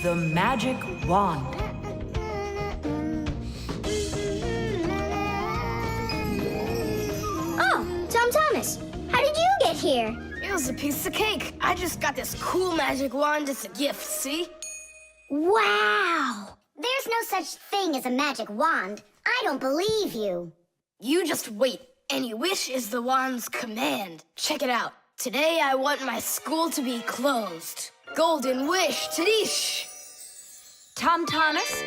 The magic wand. Oh, Tom Thomas, how did you get here? It was a piece of cake. I just got this cool magic wand as a gift, see? Wow! There's no such thing as a magic wand. I don't believe you. You just wait. Any wish is the wand's command. Check it out. Today I want my school to be closed. Golden wish, Tadish! Tom Thomas,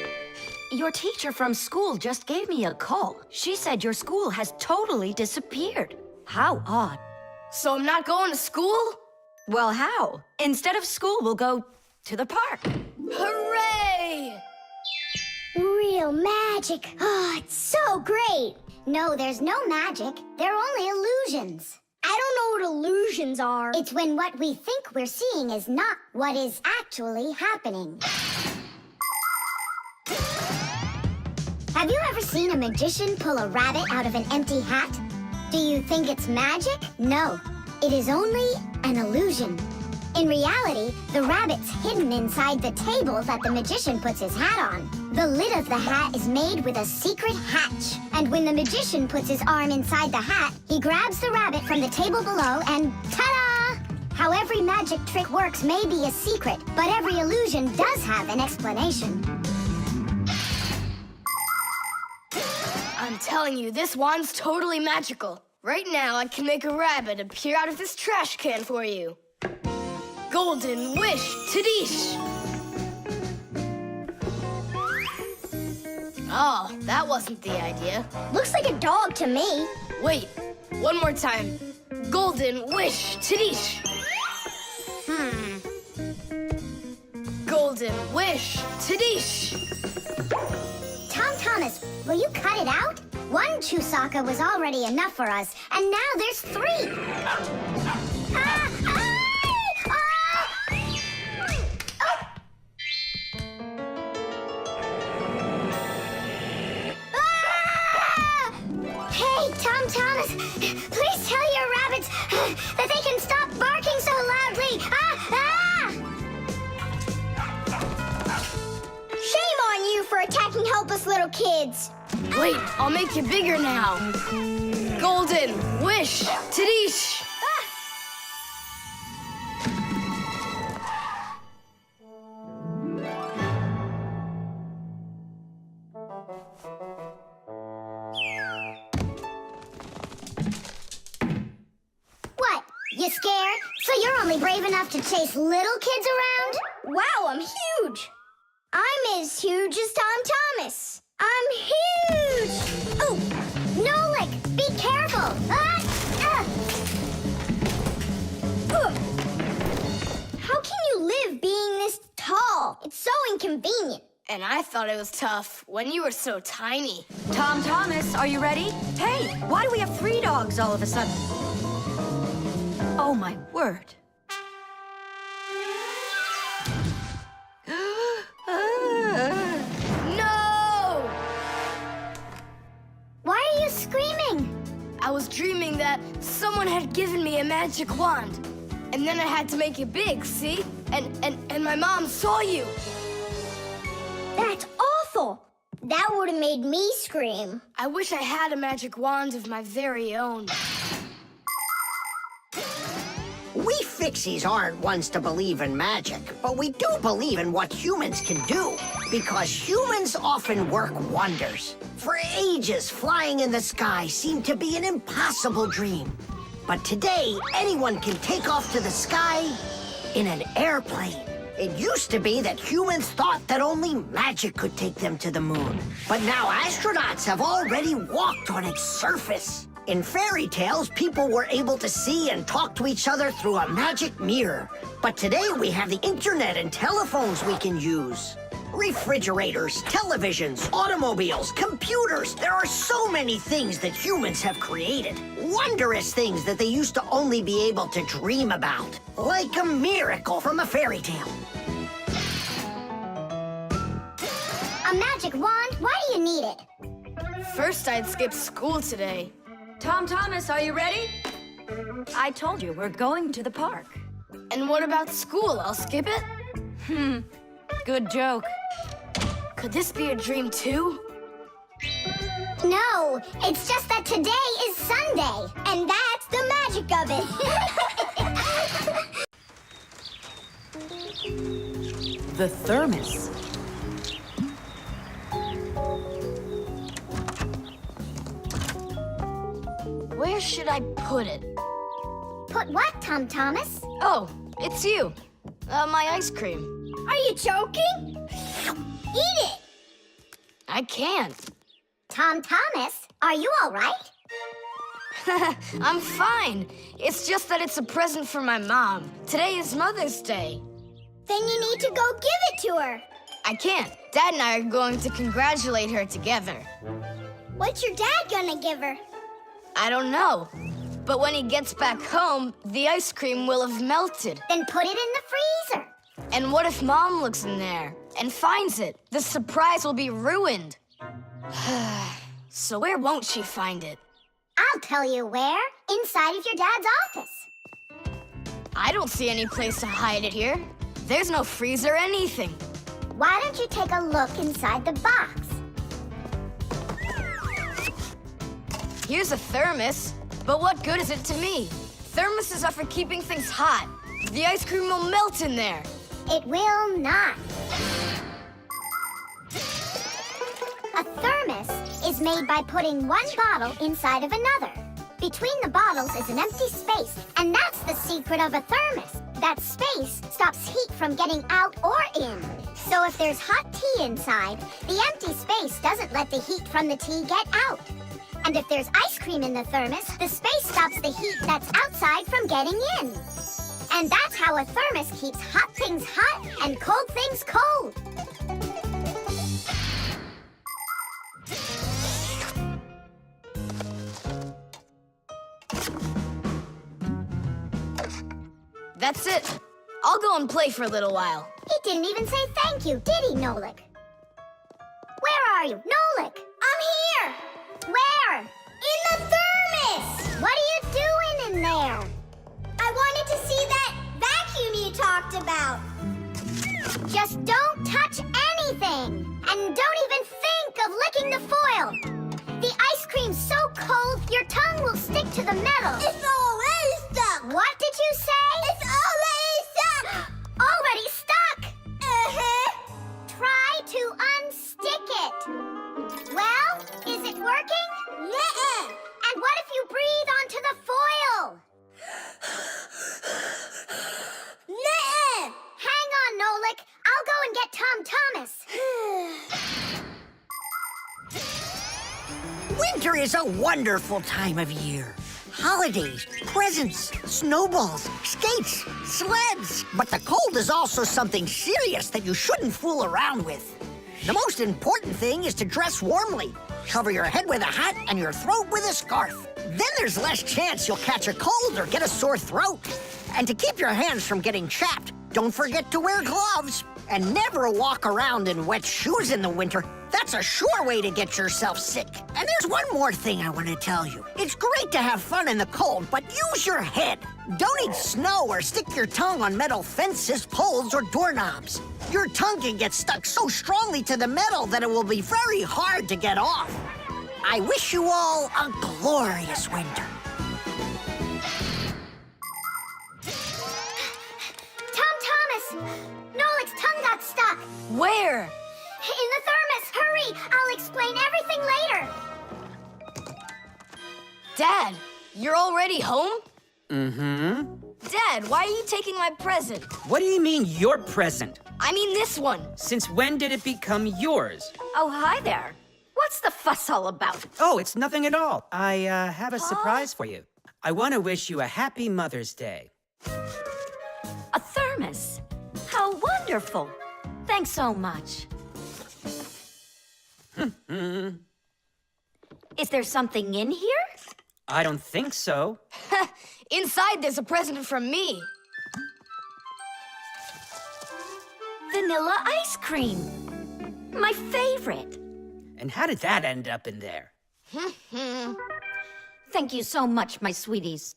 your teacher from school just gave me a call. She said your school has totally disappeared. How odd. So I'm not going to school? Well, how? Instead of school, we'll go to the park. Hooray! Real magic. Oh, it's so great. No, there's no magic. They're only illusions. I don't know what illusions are. It's when what we think we're seeing is not what is actually happening. Have you ever seen a magician pull a rabbit out of an empty hat? Do you think it's magic? No, it is only an illusion. In reality, the rabbit's hidden inside the table that the magician puts his hat on. The lid of the hat is made with a secret hatch. And when the magician puts his arm inside the hat, he grabs the rabbit from the table below and ta-da! How every magic trick works may be a secret, but every illusion does have an explanation. I'm telling you, this wand's totally magical. Right now, I can make a rabbit appear out of this trash can for you. Golden wish, Tadish! Oh, that wasn't the idea. Looks like a dog to me. Wait, one more time. Golden wish, Tadish! Golden wish, Tadish! Tom Thomas, will you cut it out? One Chusaka was already enough for us, and now there's 3. Hey, Tom Thomas, please tell your rabbits that they can stop barking so loudly. Shame on you for attacking helpless little kids. Wait, I'll make you bigger now. Golden wish, Tadish! What? You scared? So you're only brave enough to chase little kids around? Wow, I'm huge. I'm as huge as Tom Thomas. I'm huge! Oh, Nolik, be careful! How can you live being this tall? It's so inconvenient. And I thought it was tough when you were so tiny. Tom Thomas, are you ready? Hey, why do we have 3 dogs all of a sudden? Oh, my word. No! Why are you screaming? I was dreaming that someone had given me a magic wand. And then I had to make it big, see? And my mom saw you. That's awful. That would have made me scream. I wish I had a magic wand of my very own. We Fixies aren't ones to believe in magic, but we do believe in what humans can do, because humans often work wonders. For ages, flying in the sky seemed to be an impossible dream. But today, anyone can take off to the sky in an airplane. It used to be that humans thought that only magic could take them to the moon. But now astronauts have already walked on its surface. In fairy tales, people were able to see and talk to each other through a magic mirror. But today we have the internet and telephones we can use. Refrigerators, televisions, automobiles, computers. There are so many things that humans have created. Wondrous things that they used to only be able to dream about. Like a miracle from a fairy tale. A magic wand? Why do you need it? First, I'd skip school today. Tom Thomas, are you ready? I told you, we're going to the park. And what about school? I'll skip it? Good joke. Could this be a dream too? No, it's just that today is Sunday, and that's the magic of it. The thermos. Where should I put it? Put what, Tom Thomas? Oh, it's you. My ice cream. Are you joking? Eat it! I can't. Tom Thomas, are you all right? I'm fine. It's just that it's a present for my mom. Today is Mother's Day. Then you need to go give it to her. I can't. Dad and I are going to congratulate her together. What's your dad gonna give her? I don't know. But when he gets back home, the ice cream will have melted. Then put it in the freezer. And what if Mom looks in there and finds it? The surprise will be ruined. So where won't she find it? I'll tell you where. Inside of your dad's office. I don't see any place to hide it here. There's no freezer or anything. Why don't you take a look inside the box? Here's a thermos, but what good is it to me? Thermoses are for keeping things hot. The ice cream will melt in there. It will not. A thermos is made by putting one bottle inside of another. Between the bottles is an empty space, and that's the secret of a thermos. That space stops heat from getting out or in. So if there's hot tea inside, the empty space doesn't let the heat from the tea get out. And if there's ice cream in the thermos, the space stops the heat that's outside from getting in. And that's how a thermos keeps hot things hot and cold things cold. That's it. I'll go and play for a little while. He didn't even say thank you, did he, Nolik? Where are you? Nolik! I'm here! Where? In the thermos! What are you doing in there? I wanted to see that vacuum you talked about. Just don't touch anything! And don't even think of licking the foil! The ice cream's so cold, your tongue will stick to the metal. It's already stuck! What did you say? It's already stuck! Already stuck! Try to unstick it. Well, is it working? Nuh-uh. And what if you breathe onto the foil? Nuh-uh. Hang on, Nolik. I'll go and get Tom Thomas. Winter is a wonderful time of year. Holidays, presents, snowballs, skates, sleds. But the cold is also something serious that you shouldn't fool around with. The most important thing is to dress warmly. Cover your head with a hat and your throat with a scarf. Then there's less chance you'll catch a cold or get a sore throat. And to keep your hands from getting chapped, don't forget to wear gloves. And never walk around in wet shoes in the winter. That's a sure way to get yourself sick. And there's one more thing I want to tell you. It's great to have fun in the cold, but use your head. Don't eat snow or stick your tongue on metal fences, poles, or doorknobs. Your tongue can get stuck so strongly to the metal that it will be very hard to get off. I wish you all a glorious winter. Tom Thomas! Nolik's tongue got stuck. Where? In the thermos. Hurry! I'll explain everything later. Dad, you're already home? Mm-hmm. Dad, why are you taking my present? What do you mean, your present? I mean this one. Since when did it become yours? Oh, hi there. What's the fuss all about? Oh, it's nothing at all. I have a surprise for you. I want to wish you a happy Mother's Day. A thermos. How wonderful. Thanks so much. Is there something in here? I don't think so. Inside there's a present from me. Vanilla ice cream. My favorite. And how did that end up in there? Thank you so much, my sweeties.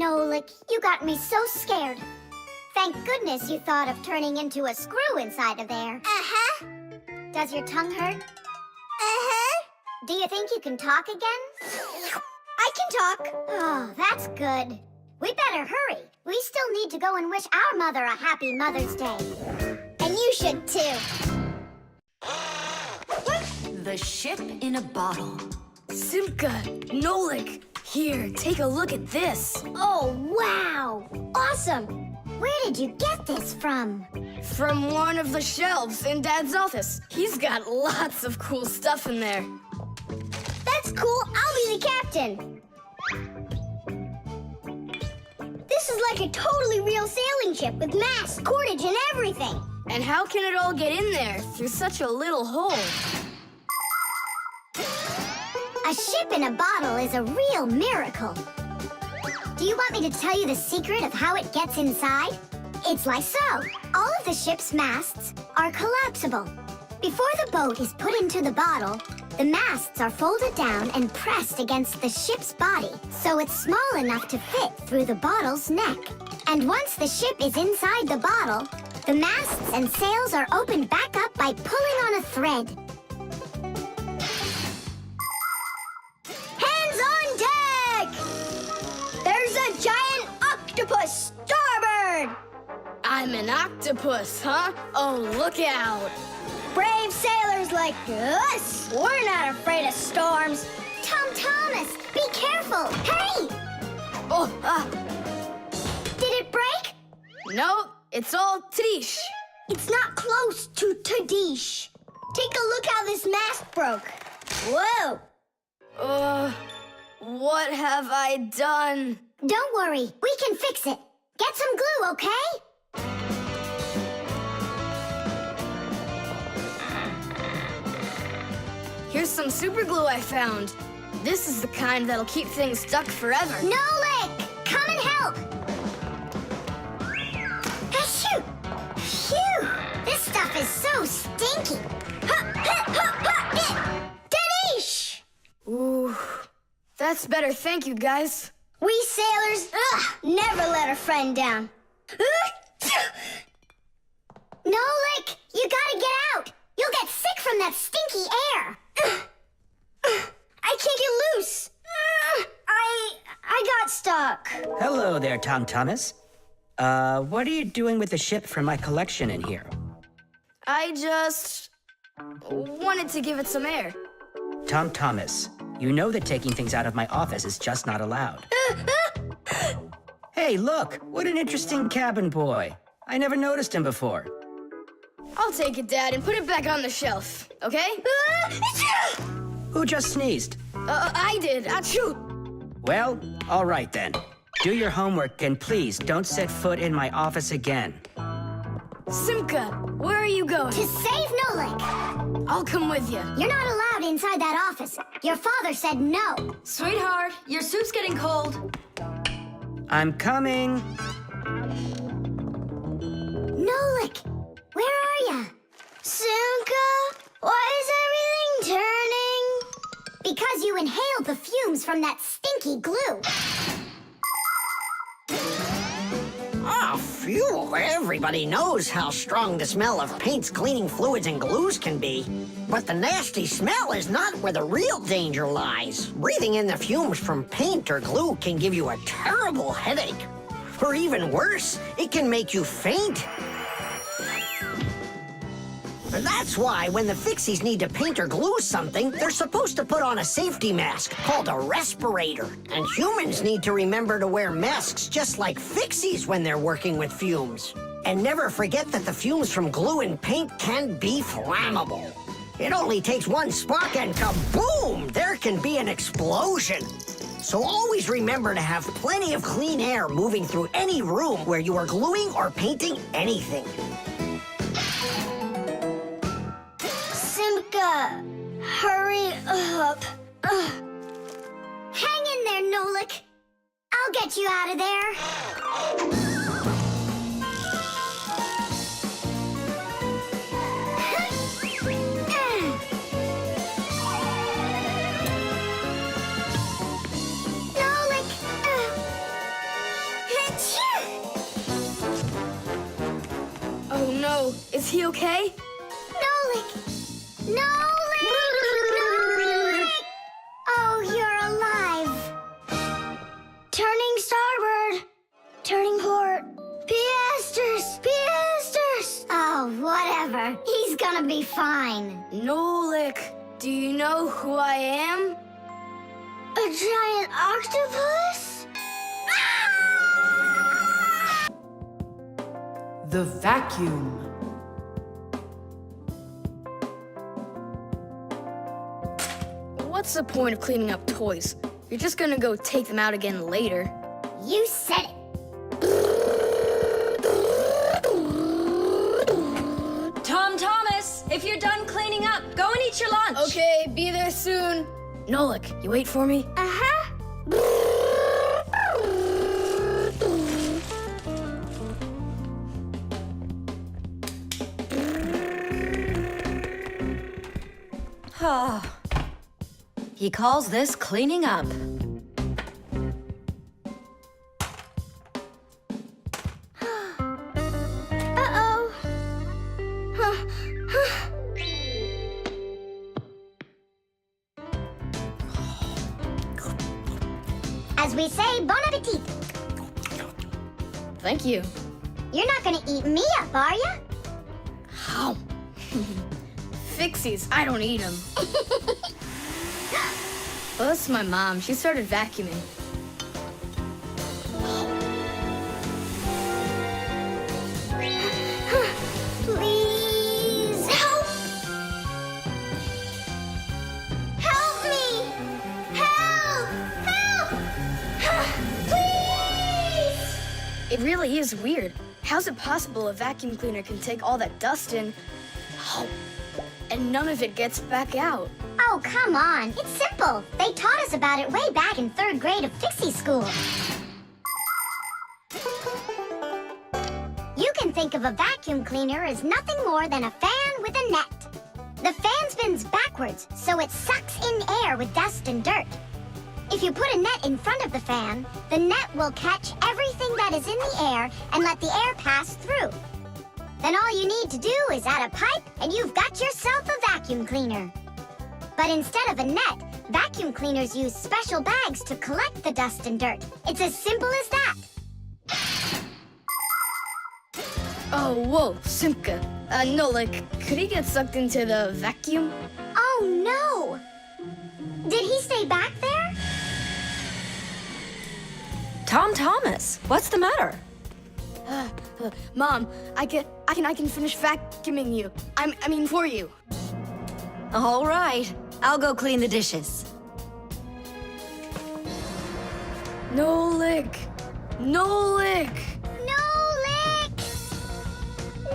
Nolik, you got me so scared. Thank goodness you thought of turning into a screw inside of there. Uh-huh. Does your tongue hurt? Uh-huh. Do you think you can talk again? I can talk. Oh, that's good. We better hurry. We still need to go and wish our mother a happy Mother's Day. And you should too. The ship in a bottle. Simka, Nolik, here, take a look at this. Oh, wow. Awesome. Where did you get this from? From one of the shelves in Dad's office. He's got lots of cool stuff in there. That's cool. I'll be the captain. This is like a totally real sailing ship with masts, cordage, and everything. And how can it all get in there through such a little hole? A ship in a bottle is a real miracle. Do you want me to tell you the secret of how it gets inside? It's like so. All of the ship's masts are collapsible. Before the boat is put into the bottle, the masts are folded down and pressed against the ship's body, so it's small enough to fit through the bottle's neck. And once the ship is inside the bottle, the masts and sails are opened back up by pulling on a thread. Hands on deck! There's a giant octopus starboard! I'm an octopus, huh? Oh, look out. Brave sailors like us, we're not afraid of storms. Tom Thomas, be careful! Hey! Oh, Did it break? no, it's all Trish. It's not close to Tadish. Take a look how this mast broke. Whoa! What have I done? Don't worry, we can fix it. Get some glue, okay? Here's some super glue I found. This is the kind that'll keep things stuck forever. Nolik, come and help! Achoo! Phew! This stuff is so stinky. Danish! Ooh, that's better, thank you, guys. We sailors, never let a friend down. Nolik, you gotta get out! You'll get sick from that stinky air. I can't get loose. I got stuck. Hello there, Tom Thomas. What are you doing with the ship from my collection in here? I just wanted to give it some air. Tom Thomas, you know that taking things out of my office is just not allowed. Hey, look, what an interesting cabin boy. I never noticed him before. I'll take it, Dad, and put it back on the shelf, okay? Who just sneezed? I did. Achoo! Well, all right then. Do your homework and please don't set foot in my office again. Simka, where are you going? To save Nolik. I'll come with you. You're not allowed inside that office. Your father said no. Sweetheart, your soup's getting cold. I'm coming. Nolik, where are ya? Simka, why is everything turning? Because you inhaled the fumes from that stinky glue. Oh, phew. Everybody knows how strong the smell of paints, cleaning fluids, and glues can be. But the nasty smell is not where the real danger lies. Breathing in the fumes from paint or glue can give you a terrible headache. Or even worse, it can make you faint. That's why when the Fixies need to paint or glue something, they're supposed to put on a safety mask called a respirator. And humans need to remember to wear masks just like Fixies when they're working with fumes. And never forget that the fumes from glue and paint can be flammable. It only takes one spark and kaboom! There can be an explosion. So always remember to have plenty of clean air moving through any room where you are gluing or painting anything. Simka, hurry up. Hang in there, Nolik. I'll get you out of there. Nolik. he okay? Nolik! Nolik! Nolik! Oh, you're alive. Turning starboard. Turning port. Piasters! Piasters! Oh, whatever. He's gonna be fine. Nolik, do you know who I am? A giant octopus? The vacuum. What's the point of cleaning up toys? You're just gonna go take them out again later. You said it. Tom Thomas, if you're done cleaning up, go and eat your lunch. Okay, be there soon. Nolik, you wait for me? Uh-huh. He calls this cleaning up. Uh-oh. As we say, bon appetit. Thank you. You're not gonna eat me up, are ya? Ow. Fixies, I don't eat them. Well, that's my mom. She started vacuuming. Please help! Help me! Help! Help! Please! It really is weird. How's it possible a vacuum cleaner can take all that dust in, and none of it gets back out? Oh, come on. It's simple. They taught us about it way back in 3rd grade of Fixie school. You can think of a vacuum cleaner as nothing more than a fan with a net. The fan spins backwards, so it sucks in air with dust and dirt. If you put a net in front of the fan, the net will catch everything that is in the air and let the air pass through. Then all you need to do is add a pipe and you've got yourself a vacuum cleaner. But instead of a net, vacuum cleaners use special bags to collect the dust and dirt. It's as simple as that. Oh, whoa, Simka. Nolik, could he get sucked into the vacuum? Oh, no! Did he stay back there? Tom Thomas, what's the matter? Mom, I can finish vacuuming you. I mean for you. All right, I'll go clean the dishes. Nolik! Nolik! Nolik!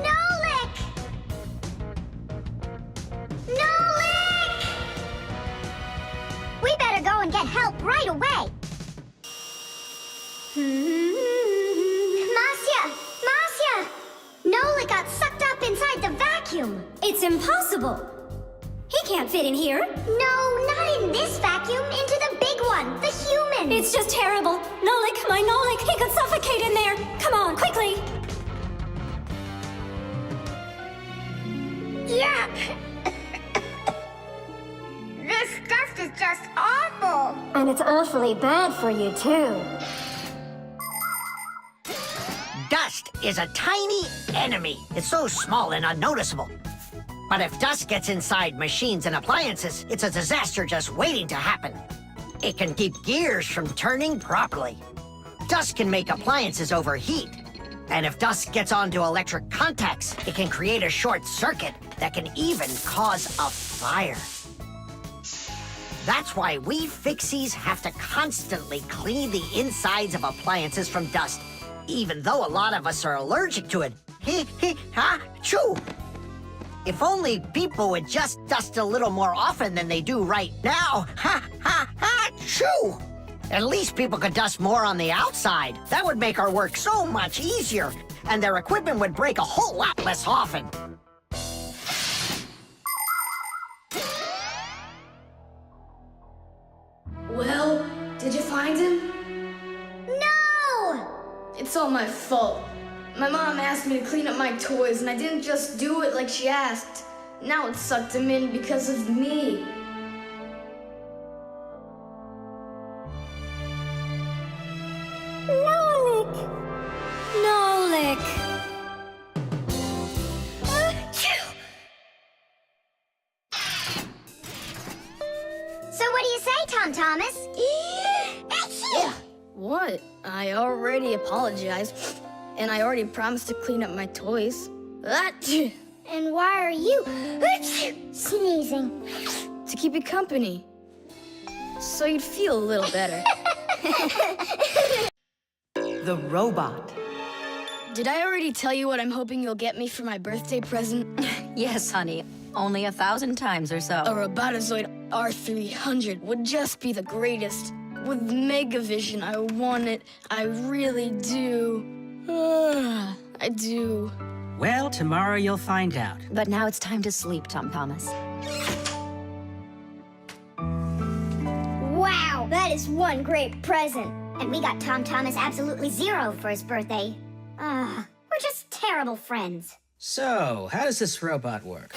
Nolik! Nolik! We better go and get help right away. Masya! Masya! Nolik got sucked up inside the vacuum. It's impossible. He can't fit in here. No, not in this vacuum. Into the big one, the human. It's just terrible. Nolik, my Nolik, he could suffocate in there. Come on, quickly. Yeah. This stuff is just awful. And it's awfully bad for you, too. Dust is a tiny enemy. It's so small and unnoticeable. But if dust gets inside machines and appliances, it's a disaster just waiting to happen. It can keep gears from turning properly. Dust can make appliances overheat. And if dust gets onto electric contacts, it can create a short circuit that can even cause a fire. That's why we Fixies have to constantly clean the insides of appliances from dust, even though a lot of us are allergic to it. Choo! If only people would just dust a little more often than they do right now. Choo! At least people could dust more on the outside. That would make our work so much easier, and their equipment would break a whole lot less often. Well, did you find him? No! It's all my fault. My mom asked me to clean up my toys, and I didn't just do it like she asked. Now it sucked him in because of me. Nolik! Nolik! So what do you say, Tom Thomas? What? I already apologized, and I already promised to clean up my toys. And why are you sneezing? To keep you company, so you'd feel a little better. The robot. Did I already tell you what I'm hoping you'll get me for my birthday present? Yes, honey. Only 1,000 times or so. A Robotazoid R300 would just be the greatest. With Megavision, I want it. I really do. I do. Well, tomorrow you'll find out. But now it's time to sleep, Tom Thomas. Wow, that is one great present. And we got Tom Thomas absolutely zero for his birthday. We're just terrible friends. So, how does this robot work?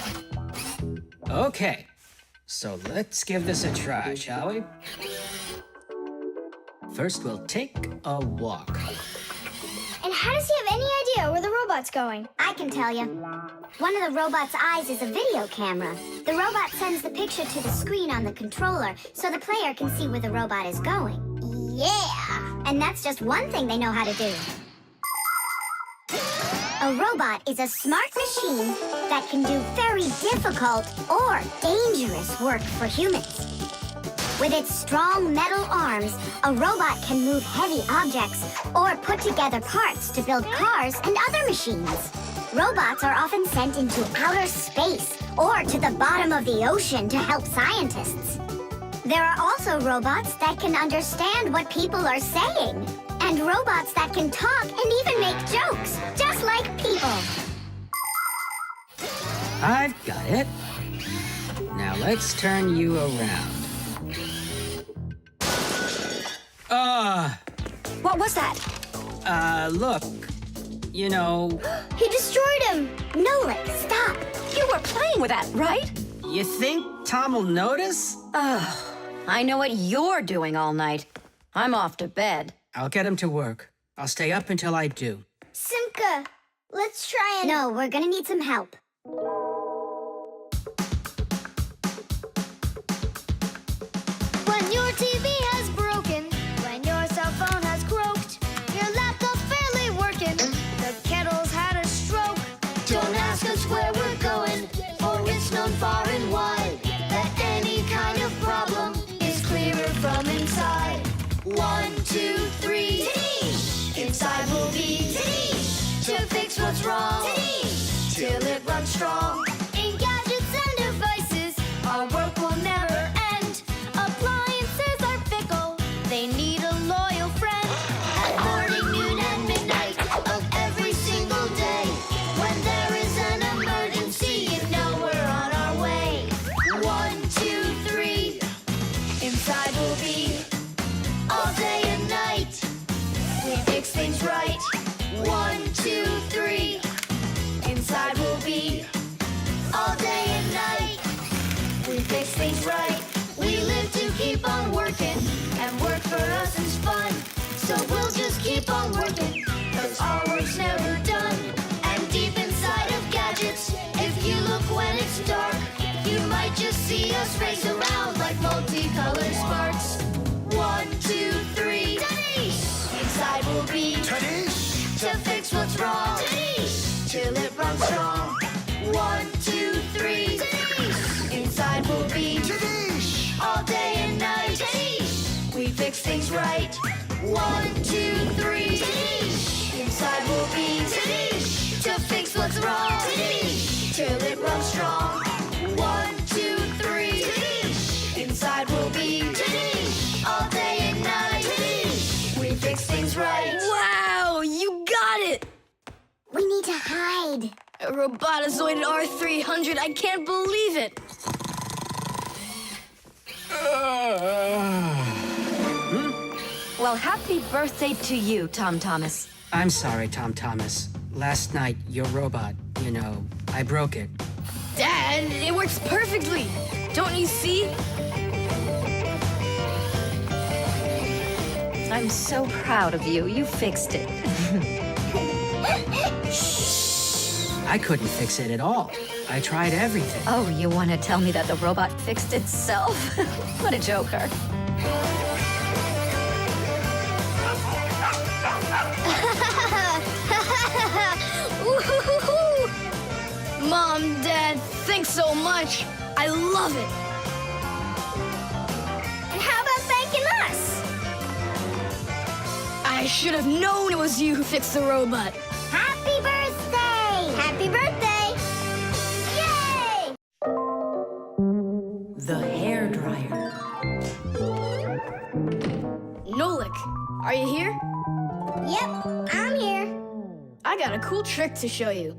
Okay, so let's give this a try, shall we? First, we'll take a walk. And how does he have any idea where the robot's going? I can tell you. One of the robot's eyes is a video camera. The robot sends the picture to the screen on the controller so the player can see where the robot is going. Yeah! And that's just one thing they know how to do. A robot is a smart machine that can do very difficult or dangerous work for humans. With its strong metal arms, a robot can move heavy objects or put together parts to build cars and other machines. Robots are often sent into outer space or to the bottom of the ocean to help scientists. There are also robots that can understand what people are saying, and robots that can talk and even make jokes, just like people. I've got it. Now let's turn you around. What was that? Look. You know, He destroyed him! Nolik, stop! You were playing with that, right? you think Tom will notice? I know what you're doing all night. I'm off to bed. I'll get him to work. I'll stay up until I do. Simka, let's try and... No, we're gonna need some help. When your TV has broken, when your cell phone has croaked, your laptop's barely working, the kettle's had a stroke. Don't ask us where we're going, for it's known far and wide that any kind of problem is clearer from inside. 1, 2, 3. Inside will be to fix what's wrong, till it runs strong. In gadgets and devices, our work will never end. Appliances are fickle, they need a loyal friend. At morning, noon, and midnight of every single day, when there is an emergency, you know we're on our way. 1, 2, 3. Inside will be all day and night. We fix things right. 1, 2, 3. Inside will be all day and night. We fix things right. We live to keep on working, and work for us is fun. So we'll just keep on working, 'cause our work's never done. And deep inside of gadgets, if you look when it's dark, you might just see us race around like multicolored sparks. 1, 2, 3. Inside will be to fix what's wrong, till it runs strong. 1, 2, 3. Inside will be all day and night. We fix things right. 1, 2, 3. Inside will be to fix what's wrong, till it runs strong. 1, 2, 3. Inside will be all day and night. We fix things right. Wow, you got it! We need to hide. A Robotazoid R300, I can't believe it! Well, happy birthday to you, Tom Thomas. I'm sorry, Tom Thomas. last night, your robot, I broke it. Dad, it works perfectly. Don't you see? I'm so proud of you. You fixed it. I couldn't fix it at all. I tried everything. Oh, you want to tell me that the robot fixed itself? What a joker. Mom, Dad, thanks so much. I love it. And how about thanking us? I should have known it was you who fixed the robot. Happy birthday! Happy birthday! Yay! The hairdryer. Nolik, are you here? Yep, I'm here. I got a cool trick to show you.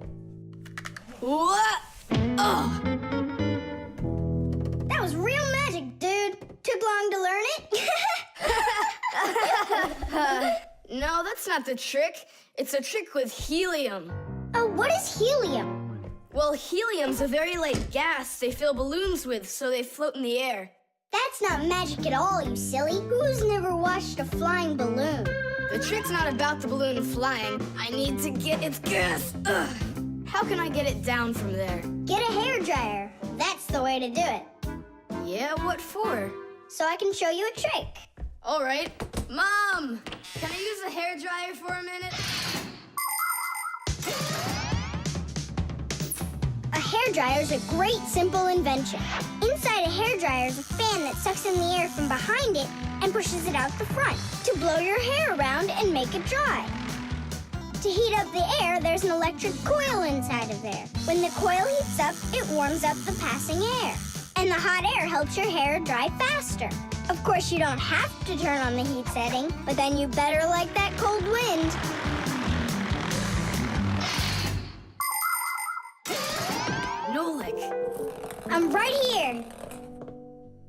What? Oh, That was real magic, dude. Took long to learn it? no, that's not the trick. It's a trick with helium. Oh, what is helium? Well, helium's a very light gas they fill balloons with so they float in the air. That's not magic at all, you silly. Who's never watched a flying balloon? The trick's not about the balloon flying. I need to get its gas. Ugh. How can I get it down from there? Get a hairdryer. That's the way to do it. Yeah, what for? So I can show you a trick. All right. Mom, can I use a hairdryer for a minute? A hairdryer is a great, simple invention. Inside a hairdryer is a fan that sucks in the air from behind it and pushes it out the front to blow your hair around and make it dry. To heat up the air, there's an electric coil inside of there. When the coil heats up, it warms up the passing air. And the hot air helps your hair dry faster. Of course, you don't have to turn on the heat setting, but then you better like that cold wind. Nolik, I'm right here.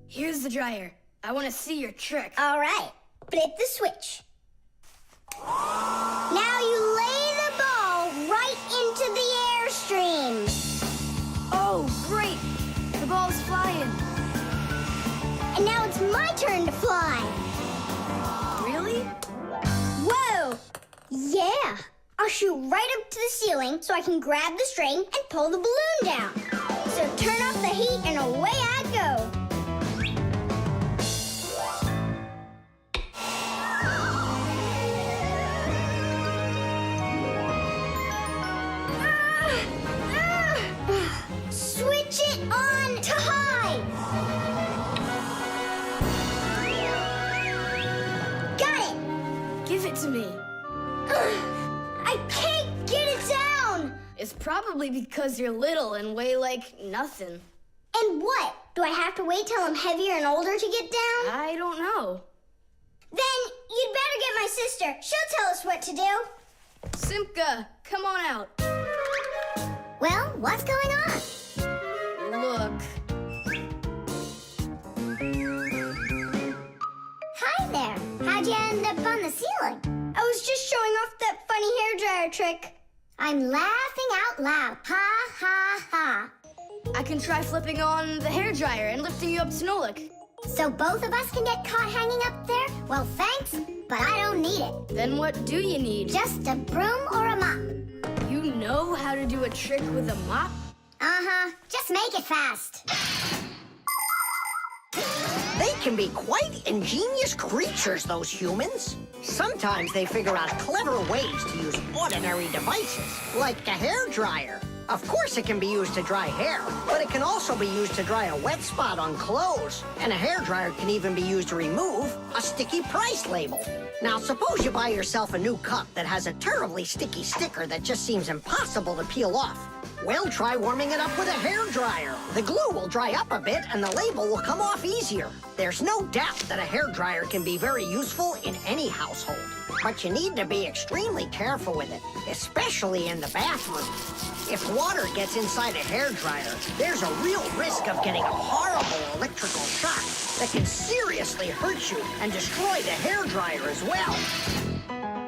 here's the dryer. I want to see your trick. All right, flip the switch. Now you lay the ball right into the airstream. Oh, great. The ball's flying. And now it's my turn to fly. Really? Whoa! Yeah! I'll shoot right up to the ceiling so I can grab the string and pull the balloon down. So turn off the heat and away I go. Switch it on to high. Got it. Give it to me. I can't get it down. It's probably because you're little and weigh like nothing. And what? Do I have to wait till I'm heavier and older to get down? I don't know. Then you'd better get my sister. She'll tell us what to do. Simka, come on out. Well, what's going on? Look. Hi there. How'd you end up on the ceiling? I was just showing off that funny hairdryer trick. I'm laughing out loud. Ha, ha, ha. I can try flipping on the hairdryer and lifting you up to Nolik. So both of us can get caught hanging up there? Well, thanks, but I don't need it. Then what do you need? Just a broom or a mop. You know how to do a trick with a mop? Uh-huh. Just make it fast. They can be quite ingenious creatures, those humans. Sometimes they figure out clever ways to use ordinary devices, like a hairdryer. Of course it can be used to dry hair, but it can also be used to dry a wet spot on clothes. And a hairdryer can even be used to remove a sticky price label. Now, suppose you buy yourself a new cup that has a terribly sticky sticker that just seems impossible to peel off. Well, try warming it up with a hairdryer. The glue will dry up a bit and the label will come off easier. There's no doubt that a hairdryer can be very useful in any household. But you need to be extremely careful with it, especially in the bathroom. If water gets inside a hairdryer, there's a real risk of getting a horrible electrical shock that can seriously hurt you and destroy the hairdryer as well.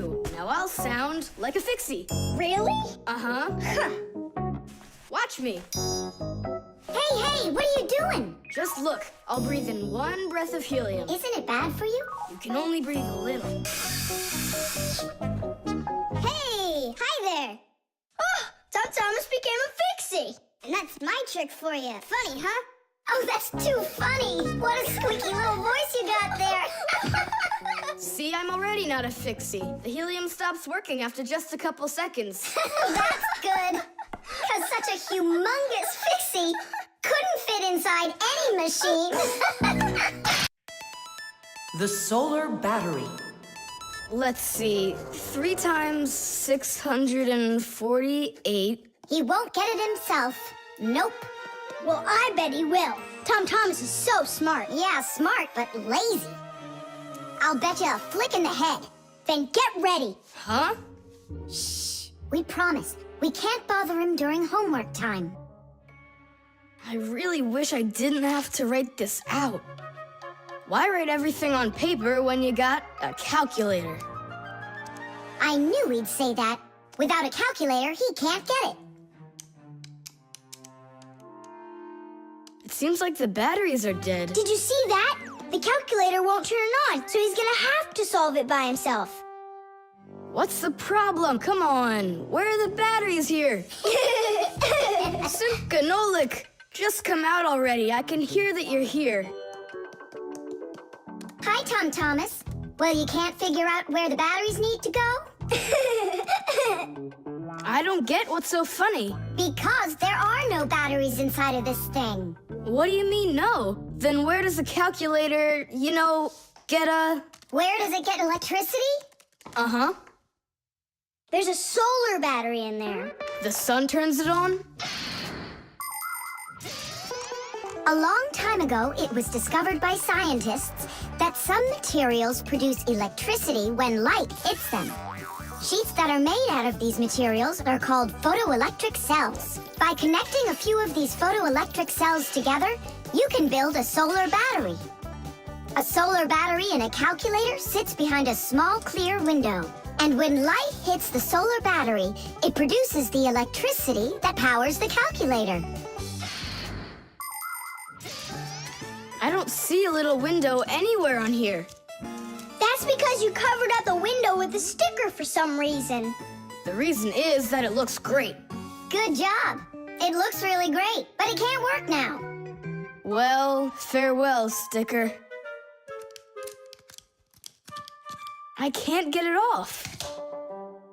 you. Now I'll sound like a Fixie. Really? Uh-huh. Watch me. Hey, what are you doing? Just look. I'll breathe in one breath of helium. Isn't it bad for you? You can only breathe a little. Hey, hi there. Oh, Tom Thomas became a Fixie. And that's my trick for you. Funny, huh? Oh, that's too funny. What a squeaky little voice you got there. See, I'm already not a Fixie. The helium stops working after just a couple seconds. That's good. Because such a humongous Fixie couldn't fit inside any machine. The solar battery. Let's see. 3 times 648. He won't get it himself. Nope. Well, I bet he will. Tom Thomas is so smart. Yeah, smart, but lazy. I'll bet you a flick in the head. Then get ready. Huh? Shh. We promised. We can't bother him during homework time. I really wish I didn't have to write this out. Why write everything on paper when you got a calculator? I knew he'd say that. Without a calculator, he can't get it. It seems like the batteries are dead. Did you see that? The calculator won't turn on, so he's gonna have to solve it by himself. What's the problem? Come on. Where are the batteries here? Simka and Nolik, just come out already. I can hear that you're here. Hi, Tom Thomas. Well, you can't figure out where the batteries need to go? I don't get what's so funny. Because there are no batteries inside of this thing. What do you mean, no? Then where does the calculator, get a... Where does it get electricity? Uh-huh. There's a solar battery in there. The sun turns it on? A long time ago, it was discovered by scientists that some materials produce electricity when light hits them. Sheets that are made out of these materials are called photoelectric cells. By connecting a few of these photoelectric cells together, you can build a solar battery. A solar battery in a calculator sits behind a small clear window. And when light hits the solar battery, it produces the electricity that powers the calculator. I don't see a little window anywhere on here. That's because you covered up the window with a sticker for some reason. The reason is that it looks great. Good job. It looks really great, but it can't work now. Well, farewell, sticker. I can't get it off.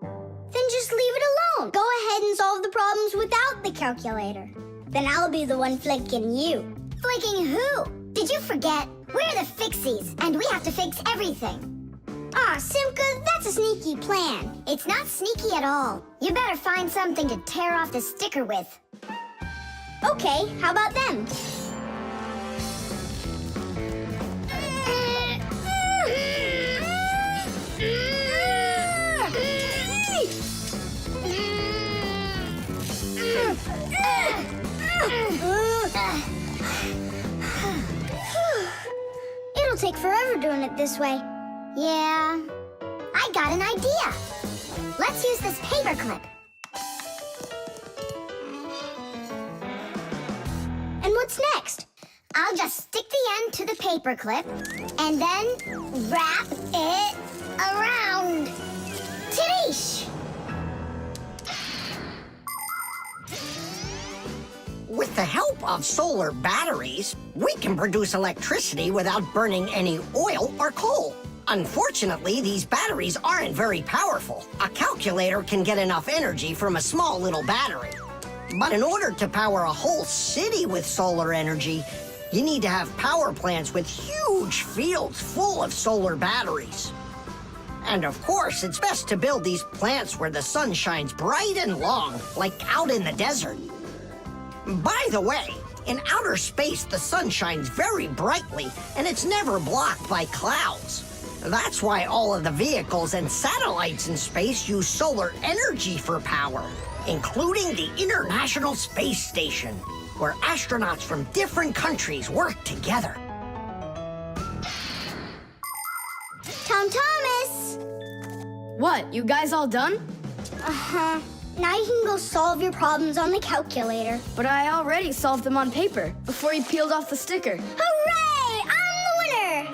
Then just leave it alone. Go ahead and solve the problems without the calculator. Then I'll be the one flicking you. Flicking who? Did you forget? We're the Fixies, and we have to fix everything. Ah, Simka, that's a sneaky plan. It's not sneaky at all. You better find something to tear off the sticker with. Okay, how about them? It'll take forever doing it this way. Yeah, I got an idea. Let's use this paper clip. And what's next? I'll just stick the end to the paper clip and then wrap it around. Tidish! With the help of solar batteries, we can produce electricity without burning any oil or coal. Unfortunately, these batteries aren't very powerful. A calculator can get enough energy from a small little battery. But in order to power a whole city with solar energy, you need to have power plants with huge fields full of solar batteries. And of course, it's best to build these plants where the sun shines bright and long, like out in the desert. By the way, in outer space, the sun shines very brightly, and it's never blocked by clouds. That's why all of the vehicles and satellites in space use solar energy for power, including the International Space Station, where astronauts from different countries work together. Tom Thomas! What, you guys all done? Uh-huh. Now you can go solve your problems on the calculator. But I already solved them on paper before you peeled off the sticker. Hooray! I'm the winner!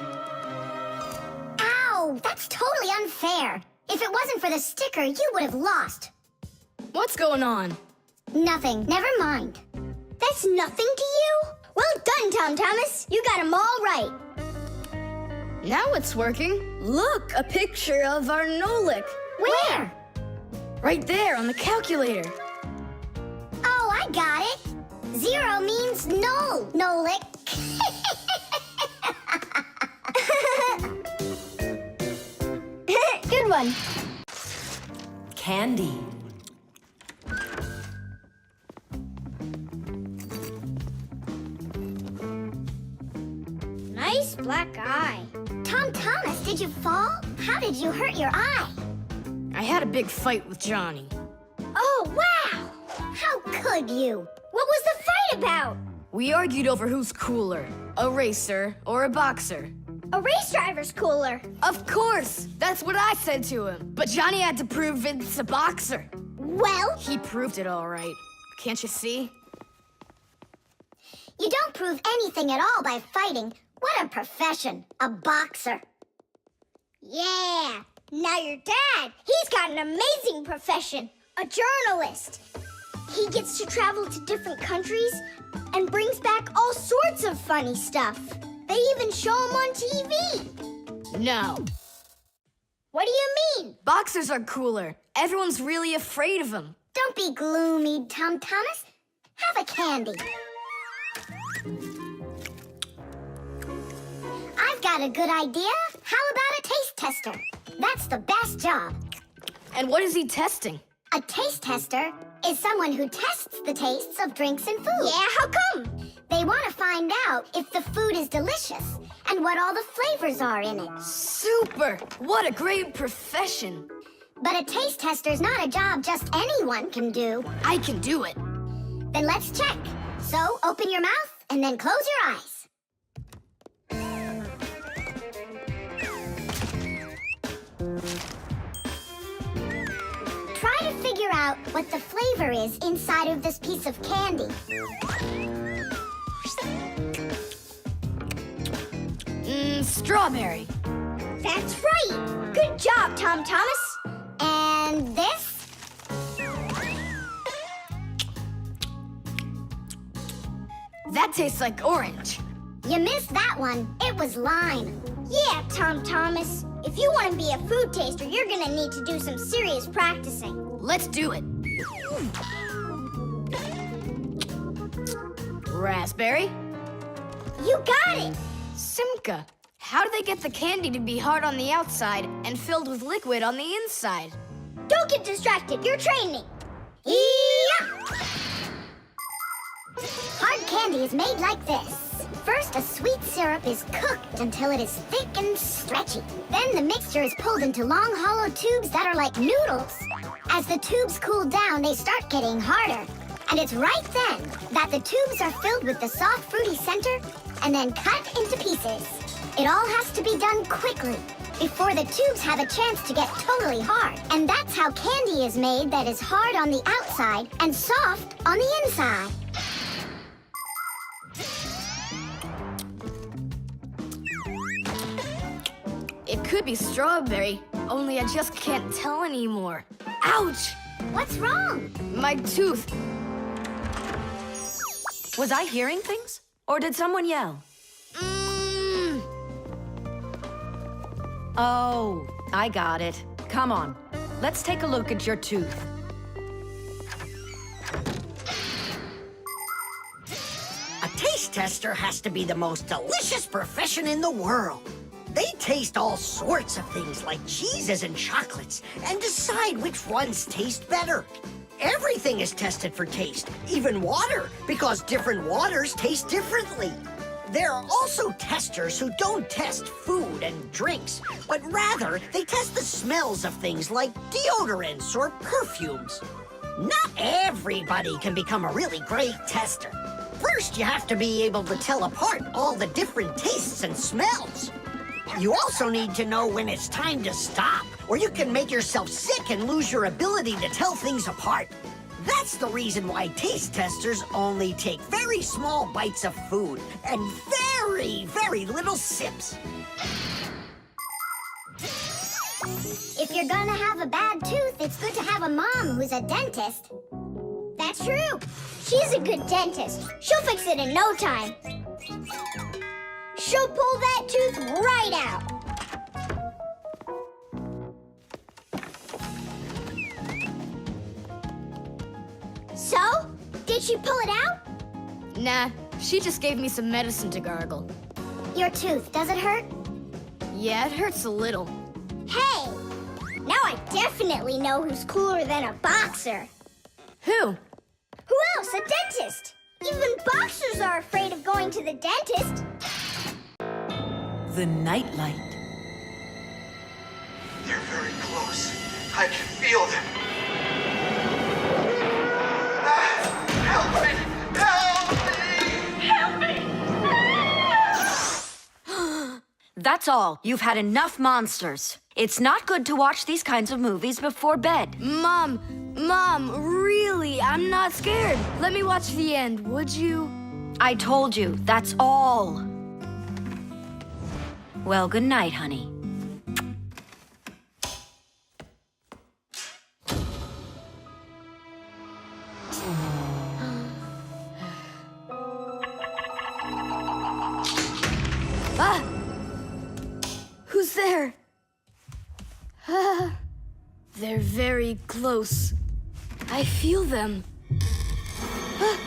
Ow! That's totally unfair. If it wasn't for the sticker, you would have lost. What's going on? Nothing. Never mind. That's nothing to you? Well done, Tom Thomas. You got them all right. Now it's working. Look, a picture of our Nolik. Where? Right there on the calculator. Oh, I got it. 0 means no, Nolik. Good one. Candy. Nice black eye. Tom Thomas, did you fall? How did you hurt your eye? I had a big fight with Johnny. Oh, wow! How could you? What was the fight about? We argued over who's cooler, a racer or a boxer. A race driver's cooler. Of course! That's what I said to him. But Johnny had to prove it's a boxer. Well, He proved it all right. Can't you see? you don't prove anything at all by fighting. What a profession, a boxer. Yeah, now your dad, he's got an amazing profession, a journalist. He gets to travel to different countries and brings back all sorts of funny stuff. They even show him on TV. No. What do you mean? Boxers are cooler. Everyone's really afraid of them. Don't be gloomy, Tom Thomas. Have a candy. I've got a good idea. How about a taste tester? That's the best job. And what is he testing? A taste tester is someone who tests the tastes of drinks and food. Yeah, how come? They want to find out if the food is delicious and what all the flavors are in it. Super! What a great profession. But a taste tester's not a job just anyone can do. I can do it. Then let's check. So open your mouth and then close your eyes. Try to figure out what the flavor is inside of this piece of candy. Strawberry. That's right. Good job, Tom Thomas. And this? That tastes like orange. You missed that one. It was lime. Yeah, Tom Thomas. If you want to be a food taster, you're gonna need to do some serious practicing. Let's do it. Raspberry. You got it. Simka. How do they get the candy to be hard on the outside and filled with liquid on the inside? Don't get distracted. You're training. Yeah! Hard candy is made like this. First, a sweet syrup is cooked until it is thick and stretchy. Then the mixture is pulled into long, hollow tubes that are like noodles. As the tubes cool down, they start getting harder. And it's right then that the tubes are filled with the soft, fruity center and then cut into pieces. It all has to be done quickly before the tubes have a chance to get totally hard. And that's how candy is made that is hard on the outside and soft on the inside. It could be strawberry, only I just can't tell anymore. Ouch! What's wrong? My tooth. Was I hearing things? Or did someone yell? Oh, I got it. Come on. Let's take a look at your tooth. A taste tester has to be the most delicious profession in the world. They taste all sorts of things like cheeses and chocolates and decide which ones taste better. Everything is tested for taste, even water, because different waters taste differently. There are also testers who don't test food and drinks, but rather they test the smells of things like deodorants or perfumes. Not everybody can become a really great tester. First, you have to be able to tell apart all the different tastes and smells. You also need to know when it's time to stop or you can make yourself sick and lose your ability to tell things apart. That's the reason why taste testers only take very small bites of food and very, very little sips. If you're gonna have a bad tooth, it's good to have a mom who's a dentist. That's true. She's a good dentist. She'll fix it in no time. She'll pull that tooth right out. So, did she pull it out? Nah, she just gave me some medicine to gargle. Your tooth, does it hurt? Yeah, it hurts a little. Hey! Now I definitely know who's cooler than a boxer. Who? Who else? A dentist! Even boxers are afraid of going to the dentist. The nightlight. They're very close. I can feel them. Help me! Help me! Help me! That's all. You've had enough monsters. It's not good to watch these kinds of movies before bed. Mom, really, I'm not scared. Let me watch the end, would you? I told you, that's all. Well, good night, honey. Ah! Who's there? Ah, they're very close. I feel them. Ah.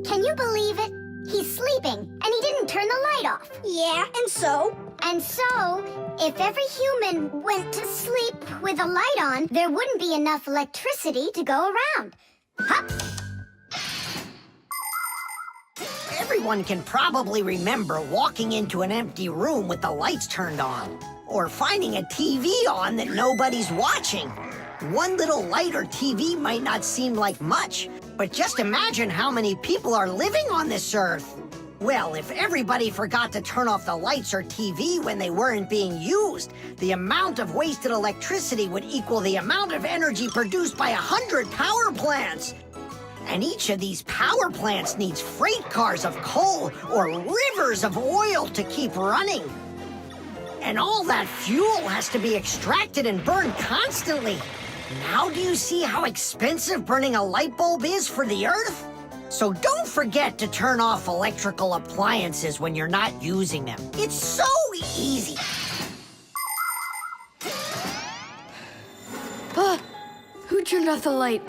Can you believe it? He's sleeping, and he didn't turn the light off. Yeah, and so? And so, if every human went to sleep with a light on, there wouldn't be enough electricity to go around. Hup! Everyone can probably remember walking into an empty room with the lights turned on, or finding a TV on that nobody's watching. One little light or TV might not seem like much, but just imagine how many people are living on this earth. Well, if everybody forgot to turn off the lights or TV when they weren't being used, the amount of wasted electricity would equal the amount of energy produced by 100 power plants. And each of these power plants needs freight cars of coal or rivers of oil to keep running. And all that fuel has to be extracted and burned constantly. Now do you see how expensive burning a light bulb is for the Earth? So don't forget to turn off electrical appliances when you're not using them. It's so easy. Ah! Who turned off the light?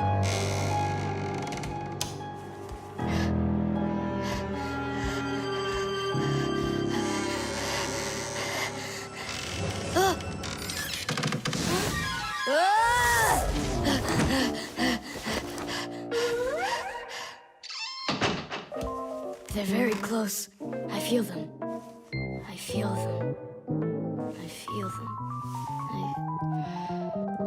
Ah! Ah! They're very close. I feel them. I feel them. I feel them.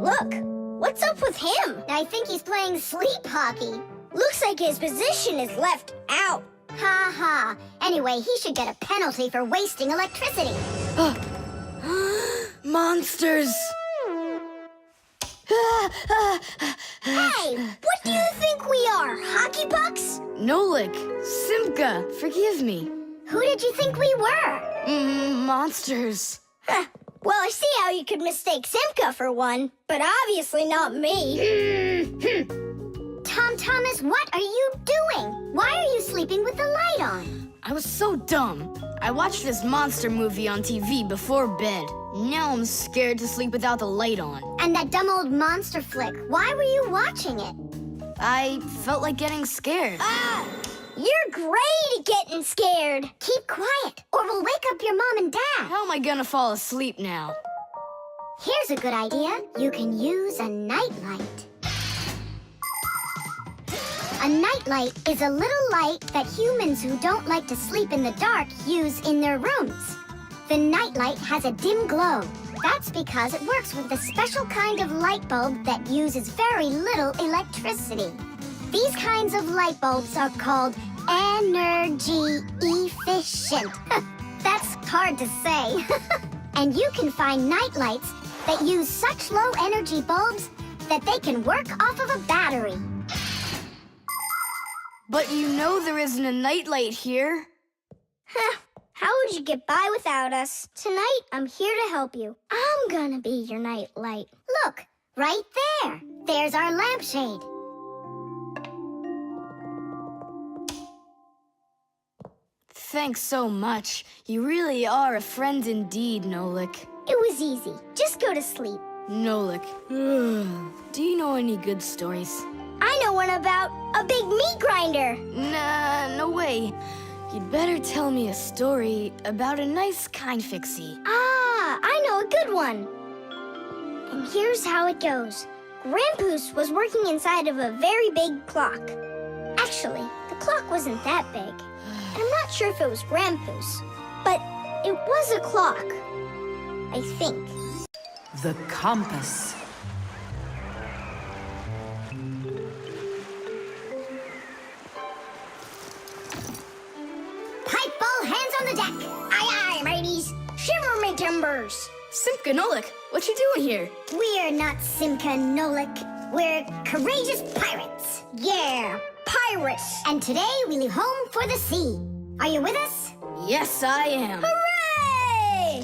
Look, what's up with him? I think he's playing sleep hockey. Looks like his position is left out. Ha ha. Anyway, he should get a penalty for wasting electricity. Monsters! Hey, what do you think we are, hockey pucks? Nolik, Simka, forgive me. Who did you think we were? Monsters. Well, I see how you could mistake Simka for one, but obviously not me. Tom Thomas, what are you doing? Why are you sleeping with the light on? I was so dumb. I watched this monster movie on TV before bed. Now I'm scared to sleep without the light on. And that dumb old monster flick, why were you watching it? I felt like getting scared. You're great at getting scared. Keep quiet, or we'll wake up your mom and dad. How am I gonna fall asleep now? Here's a good idea. You can use a nightlight. A nightlight is a little light that humans who don't like to sleep in the dark use in their rooms. The nightlight has a dim glow. That's because it works with a special kind of light bulb that uses very little electricity. These kinds of light bulbs are called energy efficient. That's hard to say. And you can find night lights that use such low energy bulbs that they can work off of a battery. But you know there isn't a nightlight here. How would you get by without us? Tonight, I'm here to help you. I'm gonna be your night light. Look, right there. There's our lampshade. Thanks so much. You really are a friend indeed, Nolik. It was easy. Just go to sleep. Nolik. Do you know any good stories? I know one about a big meat grinder. Nah, no way. You'd better tell me a story about a nice, kind Fixie. Ah, I know a good one. And here's how it goes. Grandpoos was working inside of a very big clock. Actually, the clock wasn't that big. And I'm not sure if it was Grandpoos, but it was a clock. I think. The compass. Pipe ball, hands on the deck. Aye, aye, mateys. Shiver me timbers. Simka and Nolik, what you doing here? We're not Simka and Nolik. We're courageous pirates. Yeah, pirates. And today we leave home for the sea. Are you with us? Yes, I am. Hooray!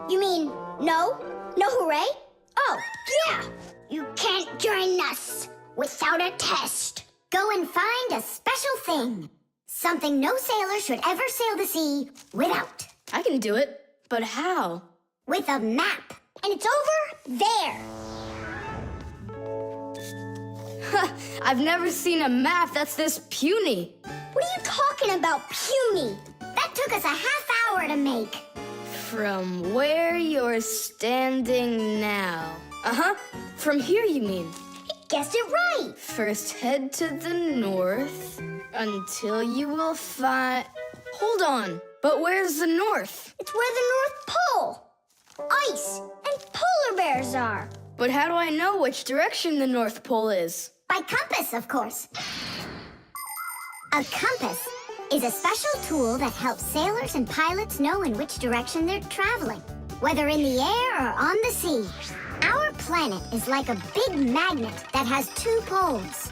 You mean no? No hooray? Oh, yeah. You can't join us without a test. Go and find a special thing. Something no sailor should ever sail the sea without. I can do it, but how? With a map. And it's over there. I've never seen a map that's this puny. What are you talking about, puny? That took us a half hour to make. From where you're standing now. Uh-huh. From here, you mean? Guessed it right. First, head to the north until you will find... Hold on. But where's the north? It's where the North Pole. Ice and polar bears are. But how do I know which direction the North Pole is? By compass, of course. A compass is a special tool that helps sailors and pilots know in which direction they're traveling, whether in the air or on the sea. Our planet is like a big magnet that has two poles,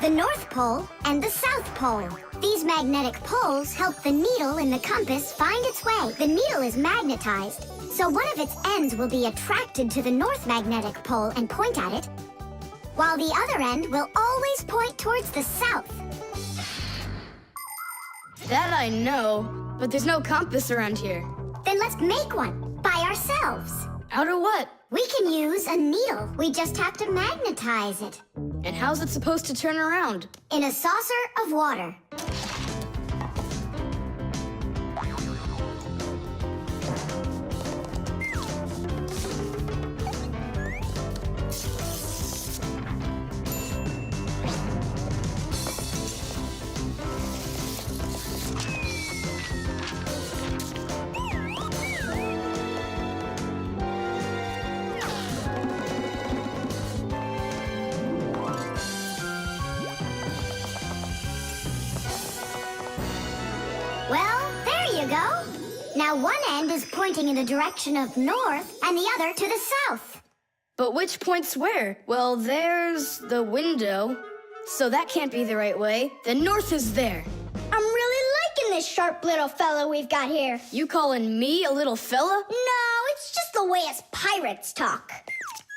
the North Pole and the South Pole. These magnetic poles help the needle in the compass find its way. The needle is magnetized, so one of its ends will be attracted to the North Magnetic Pole and point at it, while the other end will always point towards the south. That I know, but there's no compass around here. Then let's make one by ourselves. Out of what? We can use a needle. We just have to magnetize it. And how's it supposed to turn around? In a saucer of water. Well, there you go. Now one end is pointing in the direction of north and the other to the south. But which points where? Well, there's the window, so that can't be the right way. The north is there. I'm really liking this sharp little fella we've got here. You calling me a little fella? No, it's just the way us pirates talk.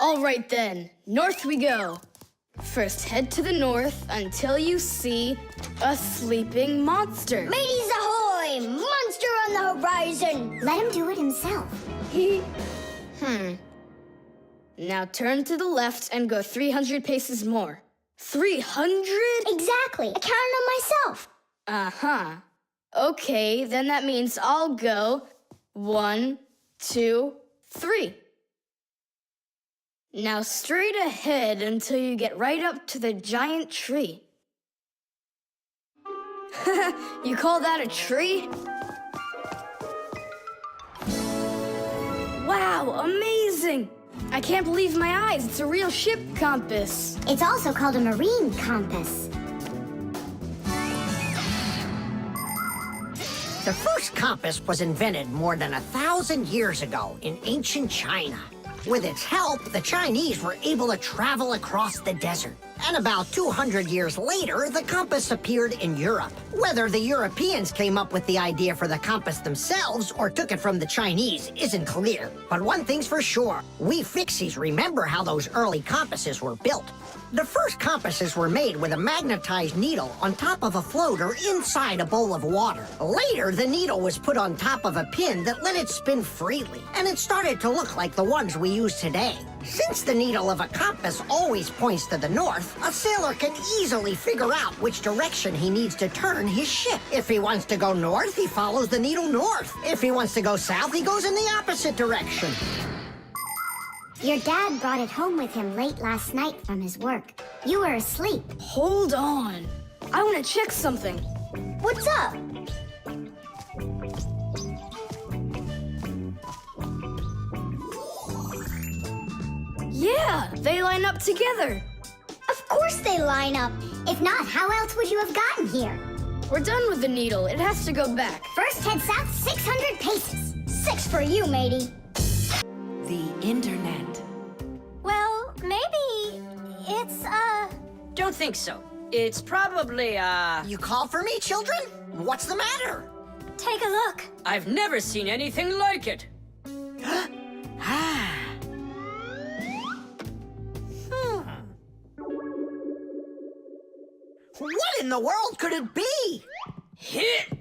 All right then, north we go. First, head to the north until you see a sleeping monster. Mateys ahoy! Monster on the horizon! Let him do it himself. Now turn to the left and go 300 paces more. 300? Exactly. I counted on myself. Uh-huh. Okay, then that means I'll go 1, 2, 3. Now straight ahead until you get right up to the giant tree. You call that a tree? Wow, amazing! I can't believe my eyes. It's a real ship compass. It's also called a marine compass. The first compass was invented more than 1,000 years ago in ancient China. With its help, the Chinese were able to travel across the desert. And about 200 years later, the compass appeared in Europe. Whether the Europeans came up with the idea for the compass themselves or took it from the Chinese isn't clear. But one thing's for sure, we Fixies remember how those early compasses were built. The first compasses were made with a magnetized needle on top of a floater inside a bowl of water. Later, the needle was put on top of a pin that let it spin freely, and it started to look like the ones we use today. Since the needle of a compass always points to the north, a sailor can easily figure out which direction he needs to turn his ship. If he wants to go north, he follows the needle north. If he wants to go south, he goes in the opposite direction. Your dad brought it home with him late last night from his work. You were asleep. Hold on. I want to check something. What's up? Yeah, they line up together. Of course they line up. If not, how else would you have gotten here? We're done with the needle. It has to go back. First head south 600 paces. 6 for you, matey. The internet. Well, maybe it's, Don't think so. It's probably, You call for me, children? What's the matter? take a look. I've never seen anything like it. What in the world could it be? Hit!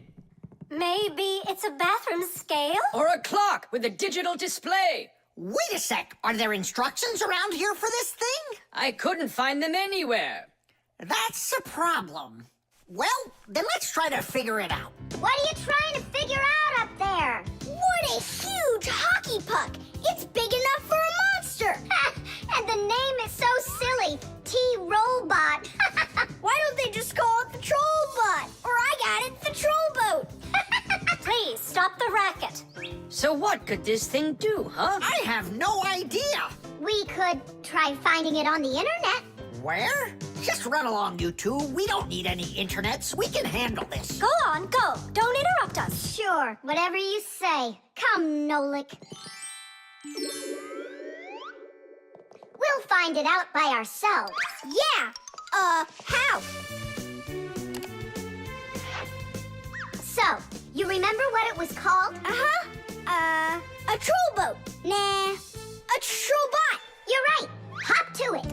Maybe it's a bathroom scale? Or a clock with a digital display. Wait a sec, are there instructions around here for this thing? I couldn't find them anywhere. That's a problem. Well, then let's try to figure it out. What are you trying to figure out up there? What a huge hockey puck! It's big enough for a monster! And the name is so silly, T-Robot. Why don't they just call it the Trollbot? Or I got it, the Trollboat. Please, stop the racket. So what could this thing do, huh? I have no idea. We could try finding it on the internet. Where? Just run along, you two. We don't need any internets. We can handle this. Go on, go. Don't interrupt us. Sure, whatever you say. Come, Nolik. We'll find it out by ourselves. Yeah! How? So, you remember what it was called? A trollboat. Nah, a trollbot. You're right. Hop to it.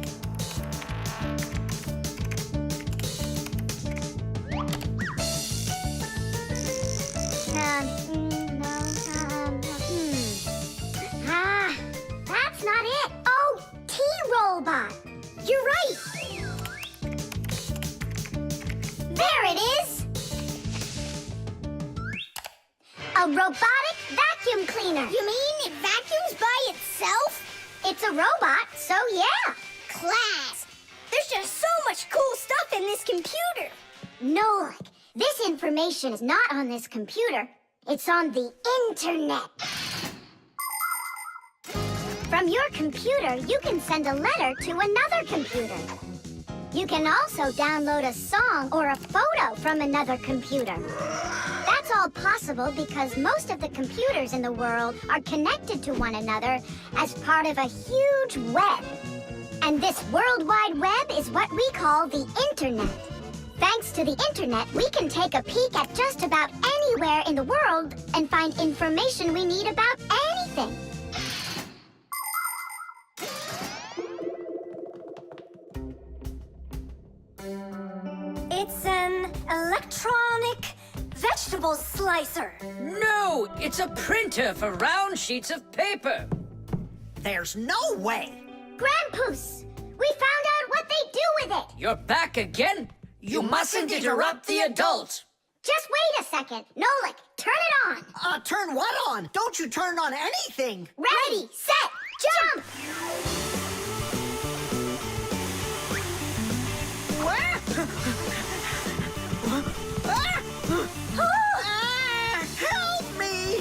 That's not it. Oh, T-Robot. You're right. There it is. A robotic vacuum cleaner. You mean it vacuums by itself? It's a robot, so yeah. Class. There's just so much cool stuff in this computer. Nolik, this information is not on this computer. It's on the internet. From your computer, you can send a letter to another computer. You can also download a song or a photo from another computer. That's all possible because most of the computers in the world are connected to one another as part of a huge web. And this World Wide Web is what we call the Internet. Thanks to the Internet, we can take a peek at just about anywhere in the world and find information we need about anything. It's an electronic vegetable slicer. No, it's a printer for round sheets of paper. There's no way. Grandpoos, we found out what they do with it. You're back again? You mustn't interrupt the adult. Just wait a second. Nolik, turn it on. Turn what on? Don't you turn on anything. Ready, set, jump! Help me!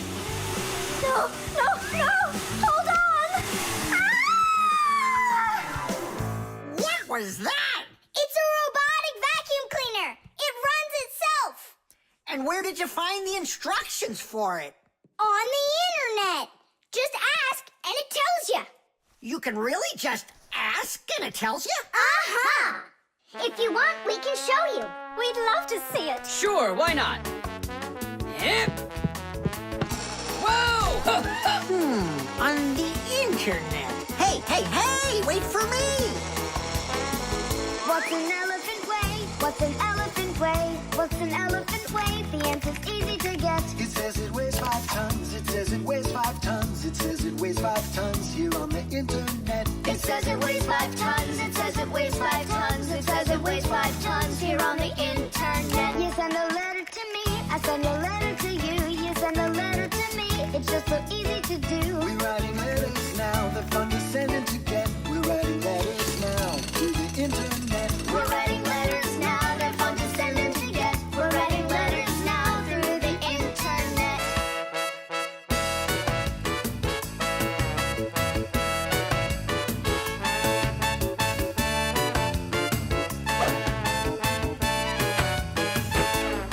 No, no, no! Hold on! What was that? It's a robotic vacuum cleaner. It runs itself. And where did did you find the instructions for it? On the internet. Just ask and it tells you. You can really just ask and it tells you? Uh-huh. If you want, we can show you. We'd love to see it. Sure, why not? Hip. Whoa! On the internet. Hey, wait for me! What's an elephant weigh? What's an elephant weigh? What's an elephant weigh? The answer's easy to get. It says it weighs 5 tons. It says it weighs 5 tons. It says it weighs 5 tons here on the internet. It says it weighs 5 tons. It says it weighs 5 tons. It says it weighs 5 tons here on the internet. You send a letter to me. I send a letter to you. You send a letter to me. It's just so easy to do. We're writing letters now. They're fun to send and to get. We're writing letters now through the internet. We're writing letters now. They're fun to send and to get. We're writing letters now through the internet.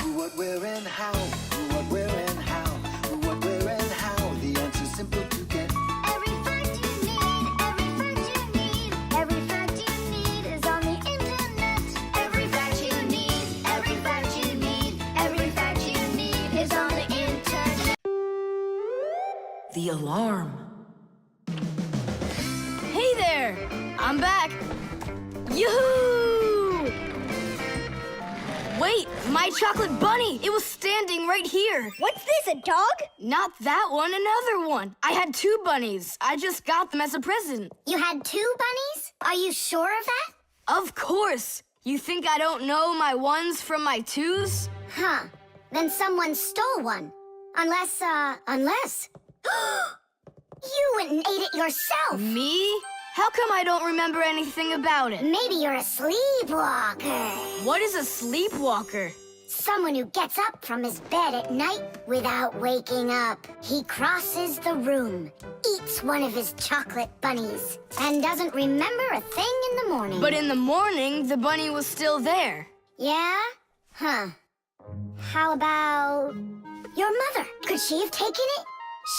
Who, what, where, and how. Who, what, where, and how. Who, what, where, and how. The answer's simple to get. Every fact you need, every fact you need, every fact you need is on the internet. Every fact you need, every fact you need, every fact you need is on the internet. The alarm. Hey there! I'm back. Yoo-hoo! Wait, my chocolate bunny! It was standing right here. What's this, a dog? Not that one, another one. I had 2 bunnies. I just got them as a present. You had 2 bunnies? Are you sure of that? Of course. You think I don't know my 1s from my 2s? Huh. Then someone stole one. Unless. You went and ate it yourself. Me? How come I don't remember anything about it? Maybe you're a sleepwalker. What is a sleepwalker? Someone who gets up from his bed at night without waking up. He crosses the room, eats one of his chocolate bunnies, and doesn't remember a thing in the morning. But in the morning, the bunny was still there. Yeah? Huh. How about your mother? Could she have taken it?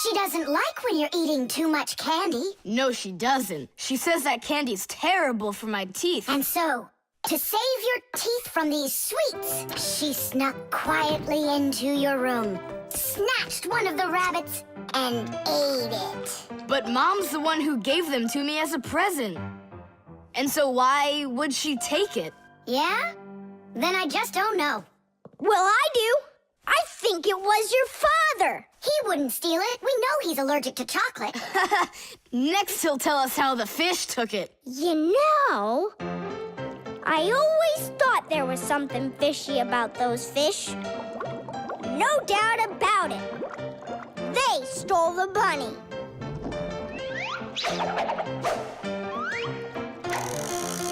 She doesn't like when you're eating too much candy. No, she doesn't. She says that candy's terrible for my teeth. And so, to save your teeth from these sweets, she snuck quietly into your room, snatched one of the rabbits, and ate it. But Mom's the one who gave them to me as a present. And so why would she take it? Yeah? Then I just don't know. Well, I do. I think it was your father. He wouldn't steal it. We know he's allergic to chocolate. Next, he'll tell us how the fish took it. You know, I always thought there was something fishy about those fish. No doubt about it. They stole the bunny.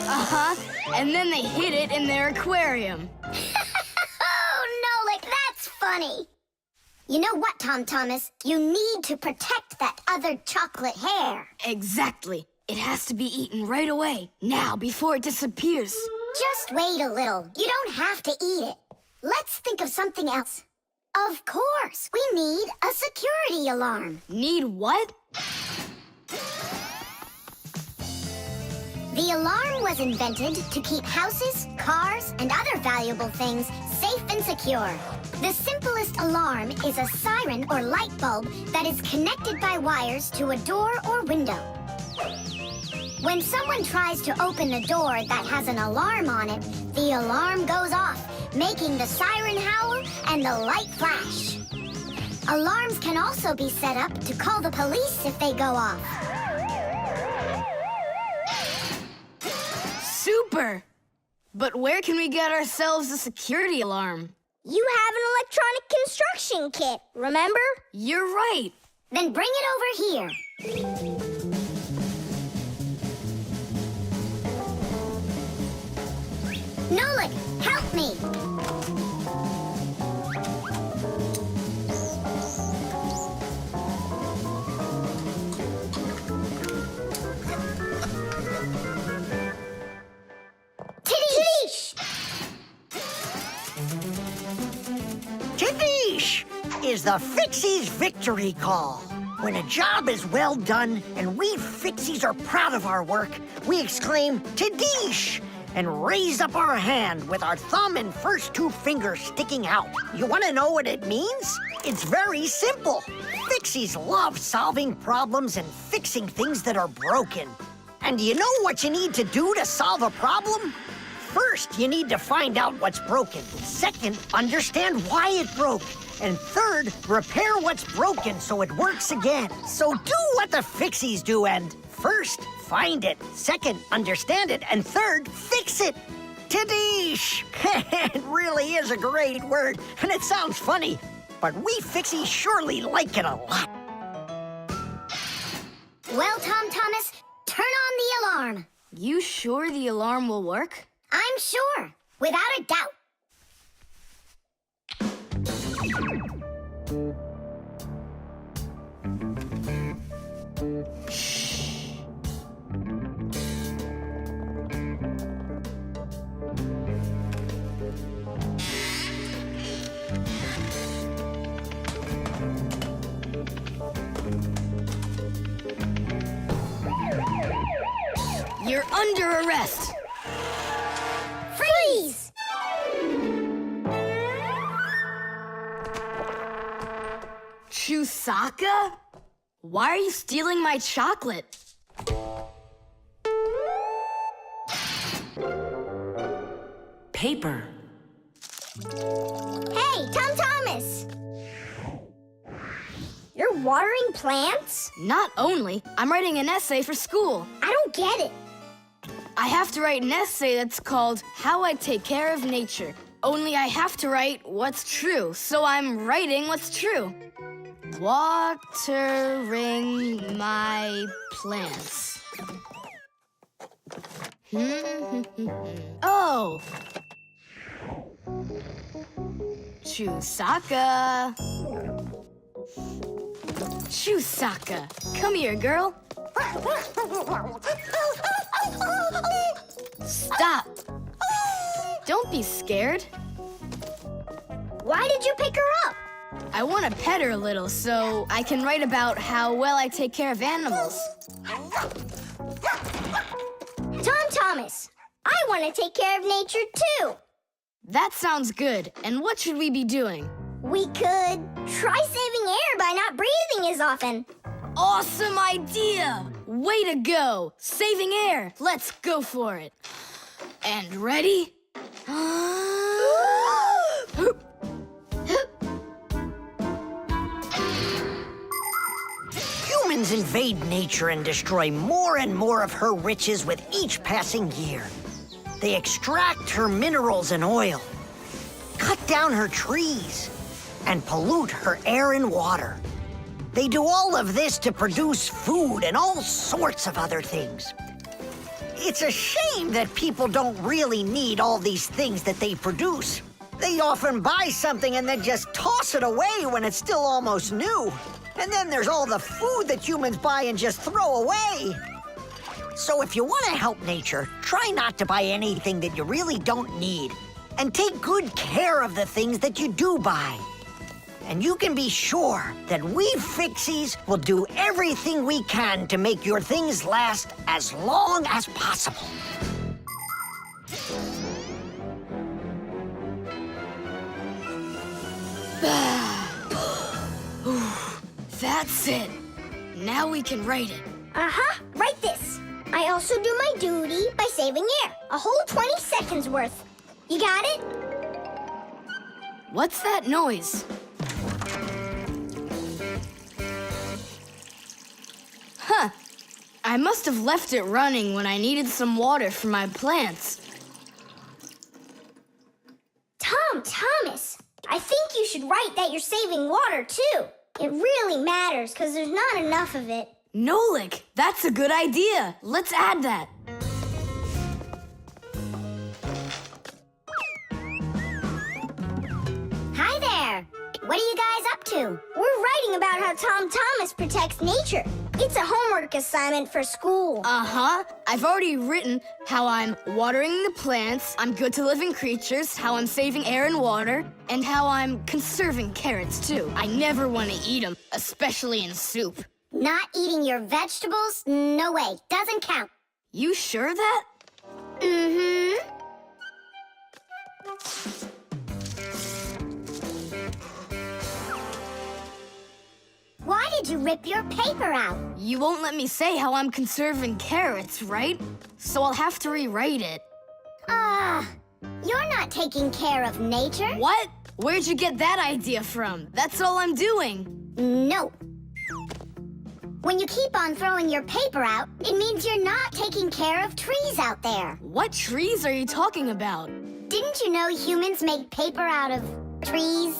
Uh-huh. And then they hid it in their aquarium. Oh, Nolik, that's funny. You know what, Tom Thomas? You need to protect that other chocolate hair. Exactly. It has to be eaten right away. Now, before it disappears. Just wait a little. You don't have to eat it. Let's think of something else. Of course, we need a security alarm. Need what? The alarm was invented to keep houses, cars, and other valuable things safe and secure. The simplest alarm is a siren or light bulb that is connected by wires to a door or window. When someone tries to open the door that has an alarm on it, the alarm goes off, making the siren howl and the light flash. Alarms can also be set up to call the police if they go off. Super! But where can we get ourselves a security alarm? You have an electronic construction kit, remember? You're right. Then bring it over here. Nolik, help me. Tidish! is the Fixies Victory Call. When a job is well done and we Fixies are proud of our work, we exclaim, "Tadish!" and raise up our hand with our thumb and first two fingers sticking out. You want to know what it means? It's very simple. Fixies love solving problems and fixing things that are broken. And do you know what you need to do to solve a problem? First, you need to find out what's broken. Second, understand why it broke. And third, repair what's broken so it works again. So do what the Fixies do and first, find it. Second, understand it. And third, fix it. Tadish! It really is a great word, and it sounds funny. But we Fixies surely like it a lot. Well, Tom Thomas, turn on the alarm. You sure the alarm will work? I'm sure, without a doubt. You're under arrest. Freeze! Chusaka? Why are you stealing my chocolate? Paper. Hey, Tom Thomas! You're watering plants? Not only, I'm writing an essay for school. I don't get it. I have to write an essay that's called How I Take Care of Nature. Only I have to write what's true, so I'm writing what's true. Watering my plants. Oh! Chusaka. Chusaka, come here, girl. Stop. Don't be scared. Why did you pick her up? I want to pet her a little so I can write about how well I take care of animals. Tom Thomas, I want to take care of nature too. That sounds good. And what should we be doing? We could try saving air by not breathing as often. Awesome idea! Way to go! Saving air! Let's go for it. And ready? Humans invade nature and destroy more and more of her riches with each passing year. They extract her minerals and oil, cut down her trees, and pollute her air and water. They do all of this to produce food and all sorts of other things. It's a shame that people don't really need all these things that they produce. They often buy something and then just toss it away when it's still almost new. And then there's all the food that humans buy and just throw away. So if you want to help nature, try not to buy anything that you really don't need. And take good care of the things that you do buy. And you can be sure that we Fixies will do everything we can to make your things last as long as possible. That's it. Now we can write it. Uh-huh, write this. I also do my duty by saving air. A whole 20 seconds worth. You got it? What's that noise? Huh. I must have left it running when I needed some water for my plants. Tom Thomas, I think you should write that you're saving water too. It really matters because there's not enough of it. Nolik, that's a good idea. Let's add that. Hi there. what are you guys up to? We're writing about how Tom Thomas protects nature. It's a homework assignment for school. Uh-huh. I've already written how I'm watering the plants, I'm good to living creatures, how I'm saving air and water, and how I'm conserving carrots, too. I never want to eat them, especially in soup. Not eating your vegetables? No way. Doesn't count. You sure of that? Mm-hmm. Why did you rip your paper out? You won't let me say how I'm conserving carrots, right? So I'll have to rewrite it. You're not taking care of nature. What? Where'd you get that idea from? That's all I'm doing. No. When you keep on throwing your paper out, it means you're not taking care of trees out there. What trees are you talking about? Didn't you know humans make paper out of trees?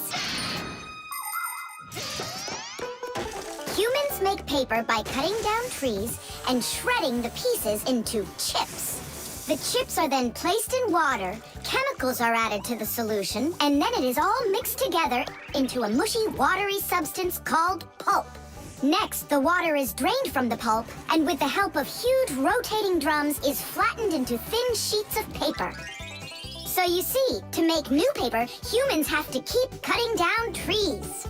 Humans make paper by cutting down trees and shredding the pieces into chips. The chips are then placed in water, chemicals are added to the solution, and then it is all mixed together into a mushy, watery substance called pulp. Next, the water is drained from the pulp, and with the help of huge rotating drums is flattened into thin sheets of paper. So you see, to make new paper, humans have to keep cutting down trees.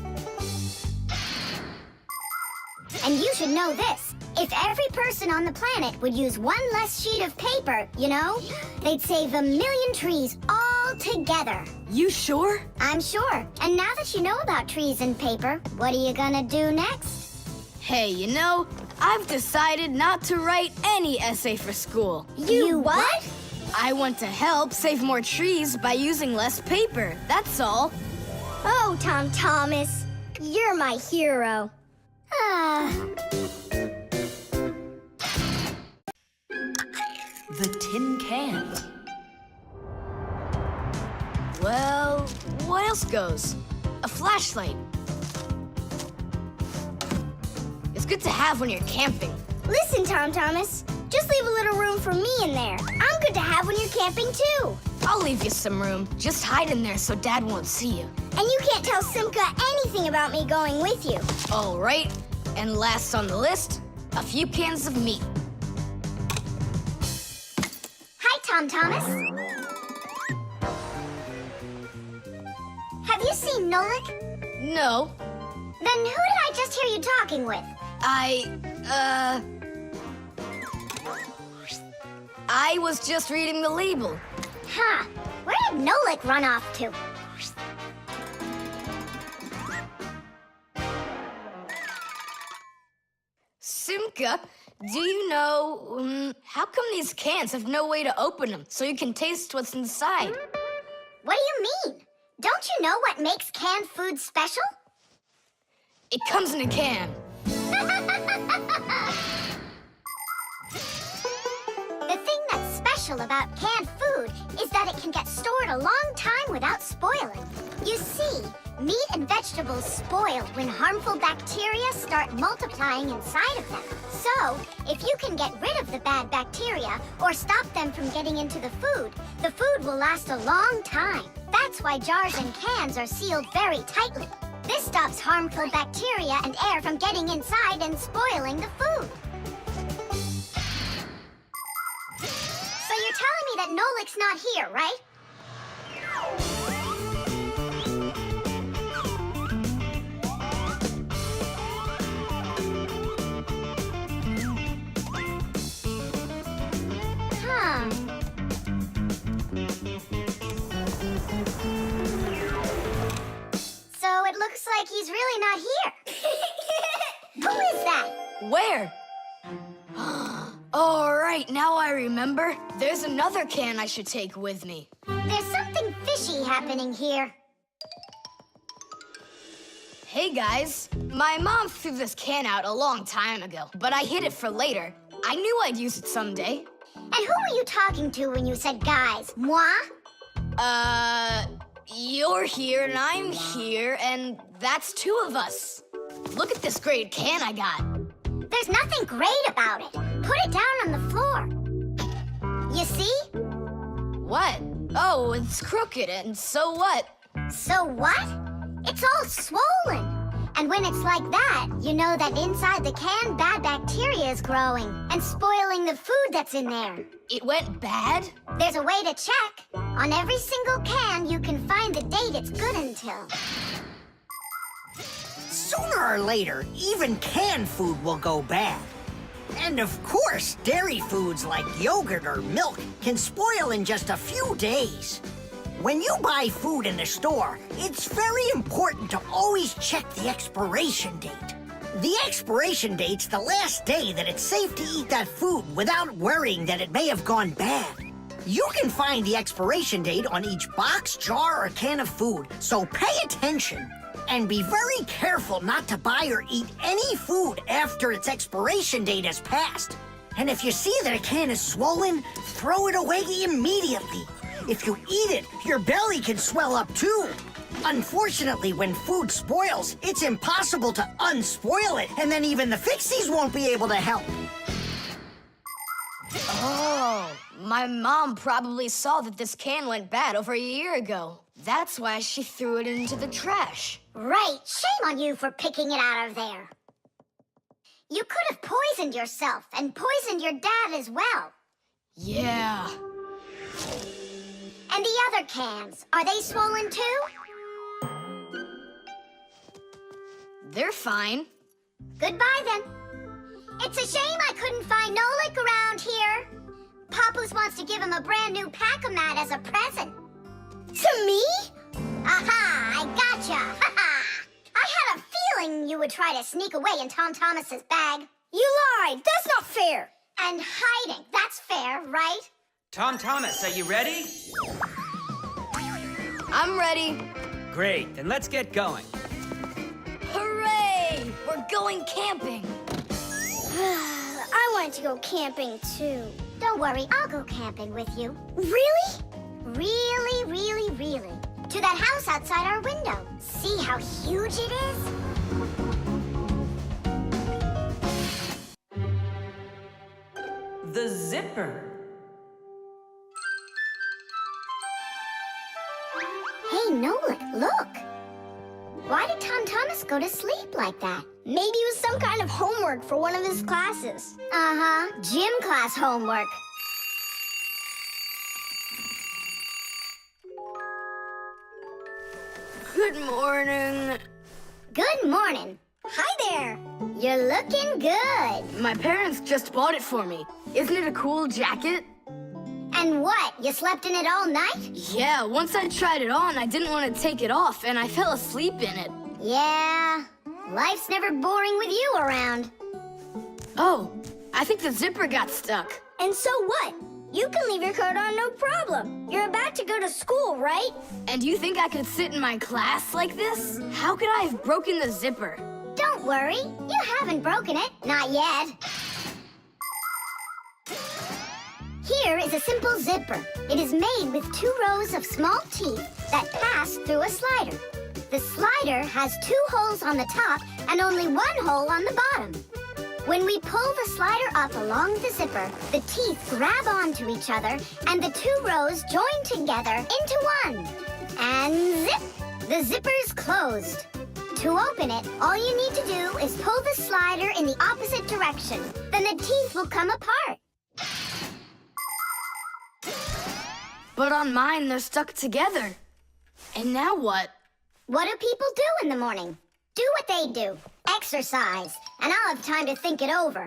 And you should know this. If every person on the planet would use one less sheet of paper, you know, they'd save 1 million trees all together. You sure? I'm sure. And now that you know about trees and paper, what are you gonna do next? Hey, you know, I've decided not to write any essay for school. You what? I want to help save more trees by using less paper, that's all. Oh, Tom Thomas, you're my hero. The tin can. Well, what else goes? A flashlight. It's good to have when you're camping. Listen, Tom Thomas, just leave a little room for me in there. I'm good to have when you're camping, too. I'll leave you some room. Just hide in there so Dad won't see you. And you can't tell Simka anything about me going with you. All right. And last on the list, a few cans of meat. Hi, Tom Thomas. Have you seen Nolik? No. Then who did I just hear you talking with? I was just reading the label. Huh. Where did Nolik run off to? Simka, do you know, how come these cans have no way to open them so you can taste what's inside? What do you mean? Don't you know what makes canned food special? It comes in a can. The thing that's special about canned food is that it can get stored a long time without spoiling. You see, meat and vegetables spoil when harmful bacteria start multiplying inside of them. So, if you can get rid of the bad bacteria or stop them from getting into the food will last a long time. That's why jars and cans are sealed very tightly. This stops harmful bacteria and air from getting inside and spoiling the food. So you're telling me that Nolik's not here, right? Huh. So it looks like he's really not here. Who is that? Where? All right, now I remember. There's another can I should take with me. There's something fishy happening here. Hey, guys. My mom threw this can out a long time ago, but I hid it for later. I knew I'd use it someday. And who were you talking to when you said guys? Moi? You're here and I'm here, and that's two of us. Look at this great can I got. There's nothing great about it. Put it down on the floor. You see? What? Oh, it's crooked, and so what? So what? It's all swollen. And when it's like that, you know that inside the can, bad bacteria is growing and spoiling the food that's in there. It went bad? There's a way to check. On every single can, you can find the date it's good until. Sooner or later, even canned food will go bad. And of course, dairy foods like yogurt or milk can spoil in just a few days. When you buy food in the store, it's very important to always check the expiration date. The expiration date's the last day that it's safe to eat that food without worrying that it may have gone bad. You can find the expiration date on each box, jar, or can of food, so pay attention. And be very careful not to buy or eat any food after its expiration date has passed. And if you see that a can is swollen, throw it away immediately. If you eat it, your belly can swell up too. Unfortunately, when food spoils, it's impossible to unspoil it, and then even the Fixies won't be able to help. Oh, my mom probably saw that this can went bad over a year ago. That's why she threw it into the trash. Right, shame on you for picking it out of there. You could have poisoned yourself and poisoned your dad as well. Yeah. And the other cans, are they swollen too? They're fine. Goodbye then. It's a shame I couldn't find Nolik around here. Papoose wants to give him a brand new pack-a-mat as a present. To me? Aha, I gotcha. I had a feeling you would try to sneak away in Tom Thomas's bag. You lied. That's not fair. And hiding, that's fair, right? Tom Thomas, are you ready? I'm ready. Great, then let's get going. Hooray! We're going camping. I wanted to go camping too. Don't worry, I'll go camping with you. Really? Really, really, really. To that house outside our window. See how huge it is? The zipper. Hey, Nolik, look. Why did Tom Thomas go to sleep like that? Maybe it was some kind of homework for one of his classes. Uh-huh, gym class homework. Good morning. Good morning. Hi there. You're looking good. My parents just bought it for me. Isn't it a cool jacket? And what, you slept in it all night? Yeah, once I tried it on, I didn't want to take it off, and I fell asleep in it. Yeah, life's never boring with you around. Oh, I think the zipper got stuck. And so what? You can leave your coat on no problem. You're about to go to school, right? And you think I could sit in my class like this? How could I have broken the zipper? Don't worry, you haven't broken it, not yet. Here is a simple zipper. It is made with 2 rows of small teeth that pass through a slider. The slider has 2 holes on the top and only 1 hole on the bottom. When we pull the slider up along the zipper, the teeth grab onto each other and the 2 rows join together into one. And zip! The zipper's closed. To open it, all you need to do is pull the slider in the opposite direction. Then the teeth will come apart. But on mine, they're stuck together. And now what? What do people do in the morning? Do what they do. Exercise. And I'll have time to think it over.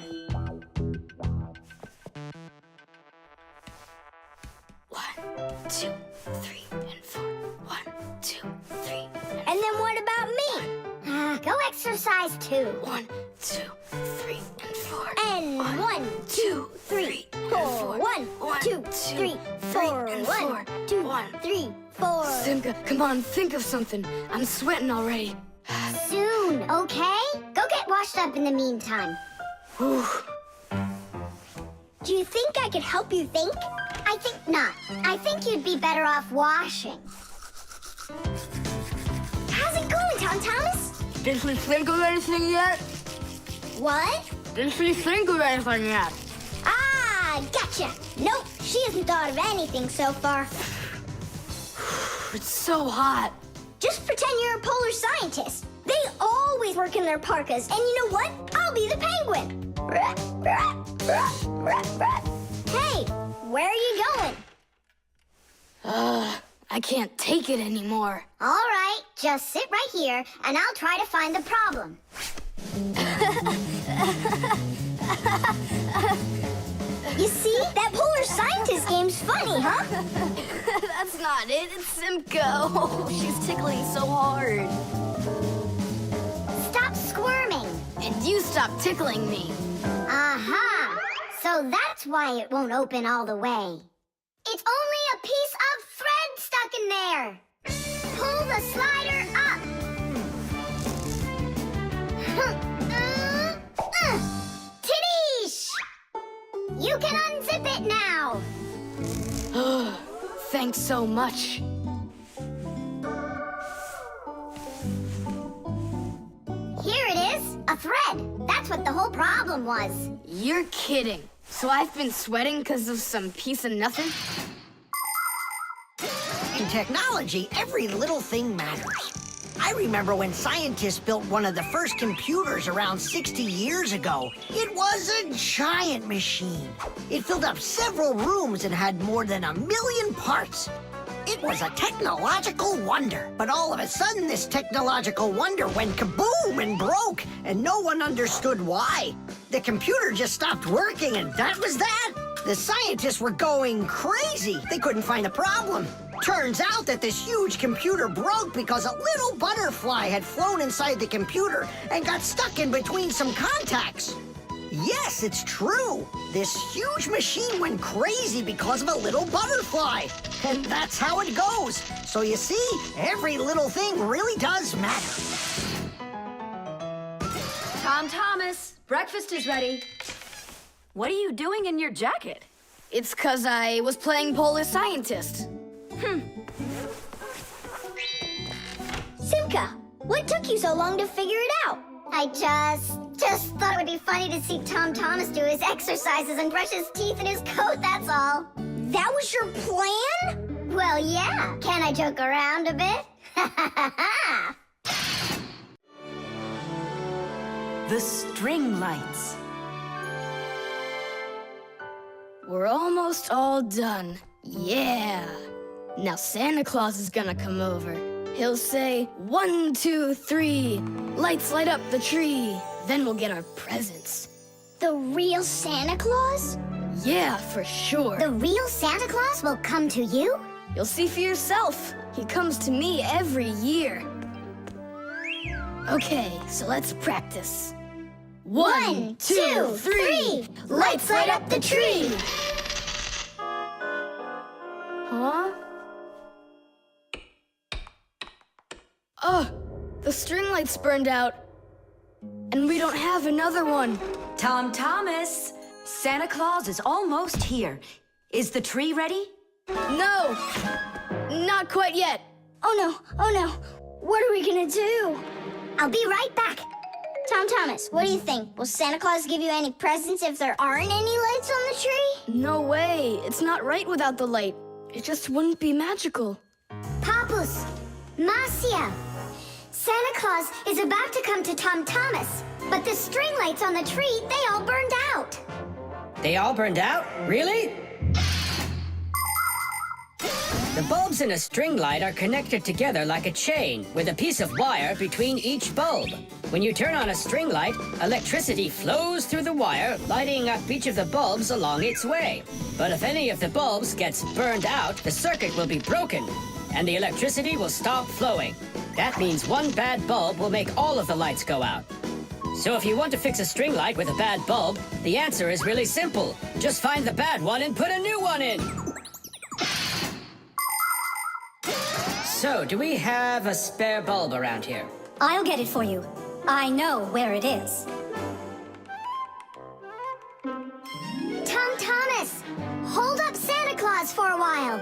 1, 2, 3, and 4. 1, 2, 3, And then what about me? Go exercise too. 1, 2, 3, and 4. And 1, 2, 3, 4. 1, 2, 3, 4. 1, 2, 3, 4. Simka, come on, think of something. I'm sweating already. Soon, okay? Go get washed up in the meantime. Whew. Do you think I could help you think? I think not. I think you'd be better off washing. How's it going, Tom Thomas? Did she think of anything yet? What? Did she think of anything yet? Ah, gotcha. Nope, she hasn't thought of anything so far. It's so hot. Just pretend you're a polar scientist. They always work in their parkas, and you know what? I'll be the penguin. Hey, where are you going? I can't take it anymore. All right, just sit right here, and I'll try to find the problem. You see? That polar scientist game's funny, huh? That's not it. It's Simka. Oh, she's tickling so hard. Stop squirming. And you stop tickling me. Aha! So that's why it won't open all the way. It's only a piece of thread stuck in there. Pull the slider up. Tidish! You can unzip it now. Thanks so much. Here it is, a thread. That's what the whole problem was. You're kidding. So I've been sweating because of some piece of nothing? In technology, every little thing matters. I remember when scientists built one of the first computers around 60 years ago. It was a giant machine. It filled up several rooms and had more than 1 million parts. It was a technological wonder. But all of a sudden, this technological wonder went kaboom and broke, and no one understood why. The computer just stopped working, and that was that. The scientists were going crazy. They couldn't find a problem. Turns out that this huge computer broke because a little butterfly had flown inside the computer and got stuck in between some contacts. Yes, it's true. This huge machine went crazy because of a little butterfly. And that's how it goes. So you see, every little thing really does matter. Tom Thomas, breakfast is ready. What are you doing in your jacket? It's 'cause I was playing polar scientist. Simka, what took you so long to figure it out? I just thought it would be funny to see Tom Thomas do his exercises and brush his teeth in his coat, that's all. That was your plan? Well, yeah. Can I joke around a bit? The string lights. We're almost all done. Yeah. Now Santa Claus is gonna come over. He'll say, 1, 2, 3, lights light up the tree. Then we'll get our presents. The real Santa Claus? Yeah, for sure. The real Santa Claus will come to you? You'll see for yourself. He comes to me every year. Okay, so let's practice. 1, 2, 3, lights light up the tree. Huh? Oh, the string light's burned out. And we don't have another one. Tom Thomas, Santa Claus is almost here. Is the tree ready? No, not quite yet. Oh no. What are we gonna do? I'll be right back. Tom Thomas, what do you think? Will Santa Claus give you any presents if there aren't any lights on the tree? No way. It's not right without the light. It just wouldn't be magical. Papus, Marcia, Santa Claus is about to come to Tom Thomas, but the string lights on the tree, they all burned out. They all burned out? Really? The bulbs in a string light are connected together like a chain with a piece of wire between each bulb. When you turn on a string light, electricity flows through the wire, lighting up each of the bulbs along its way. But if any of the bulbs gets burned out, the circuit will be broken, and the electricity will stop flowing. That means one bad bulb will make all of the lights go out. So if you want to fix a string light with a bad bulb, the answer is really simple. Just find the bad one and put a new one in. So, do we have a spare bulb around here? I'll get it for you. I know where it is. Tom Thomas, hold up Santa Claus for a while.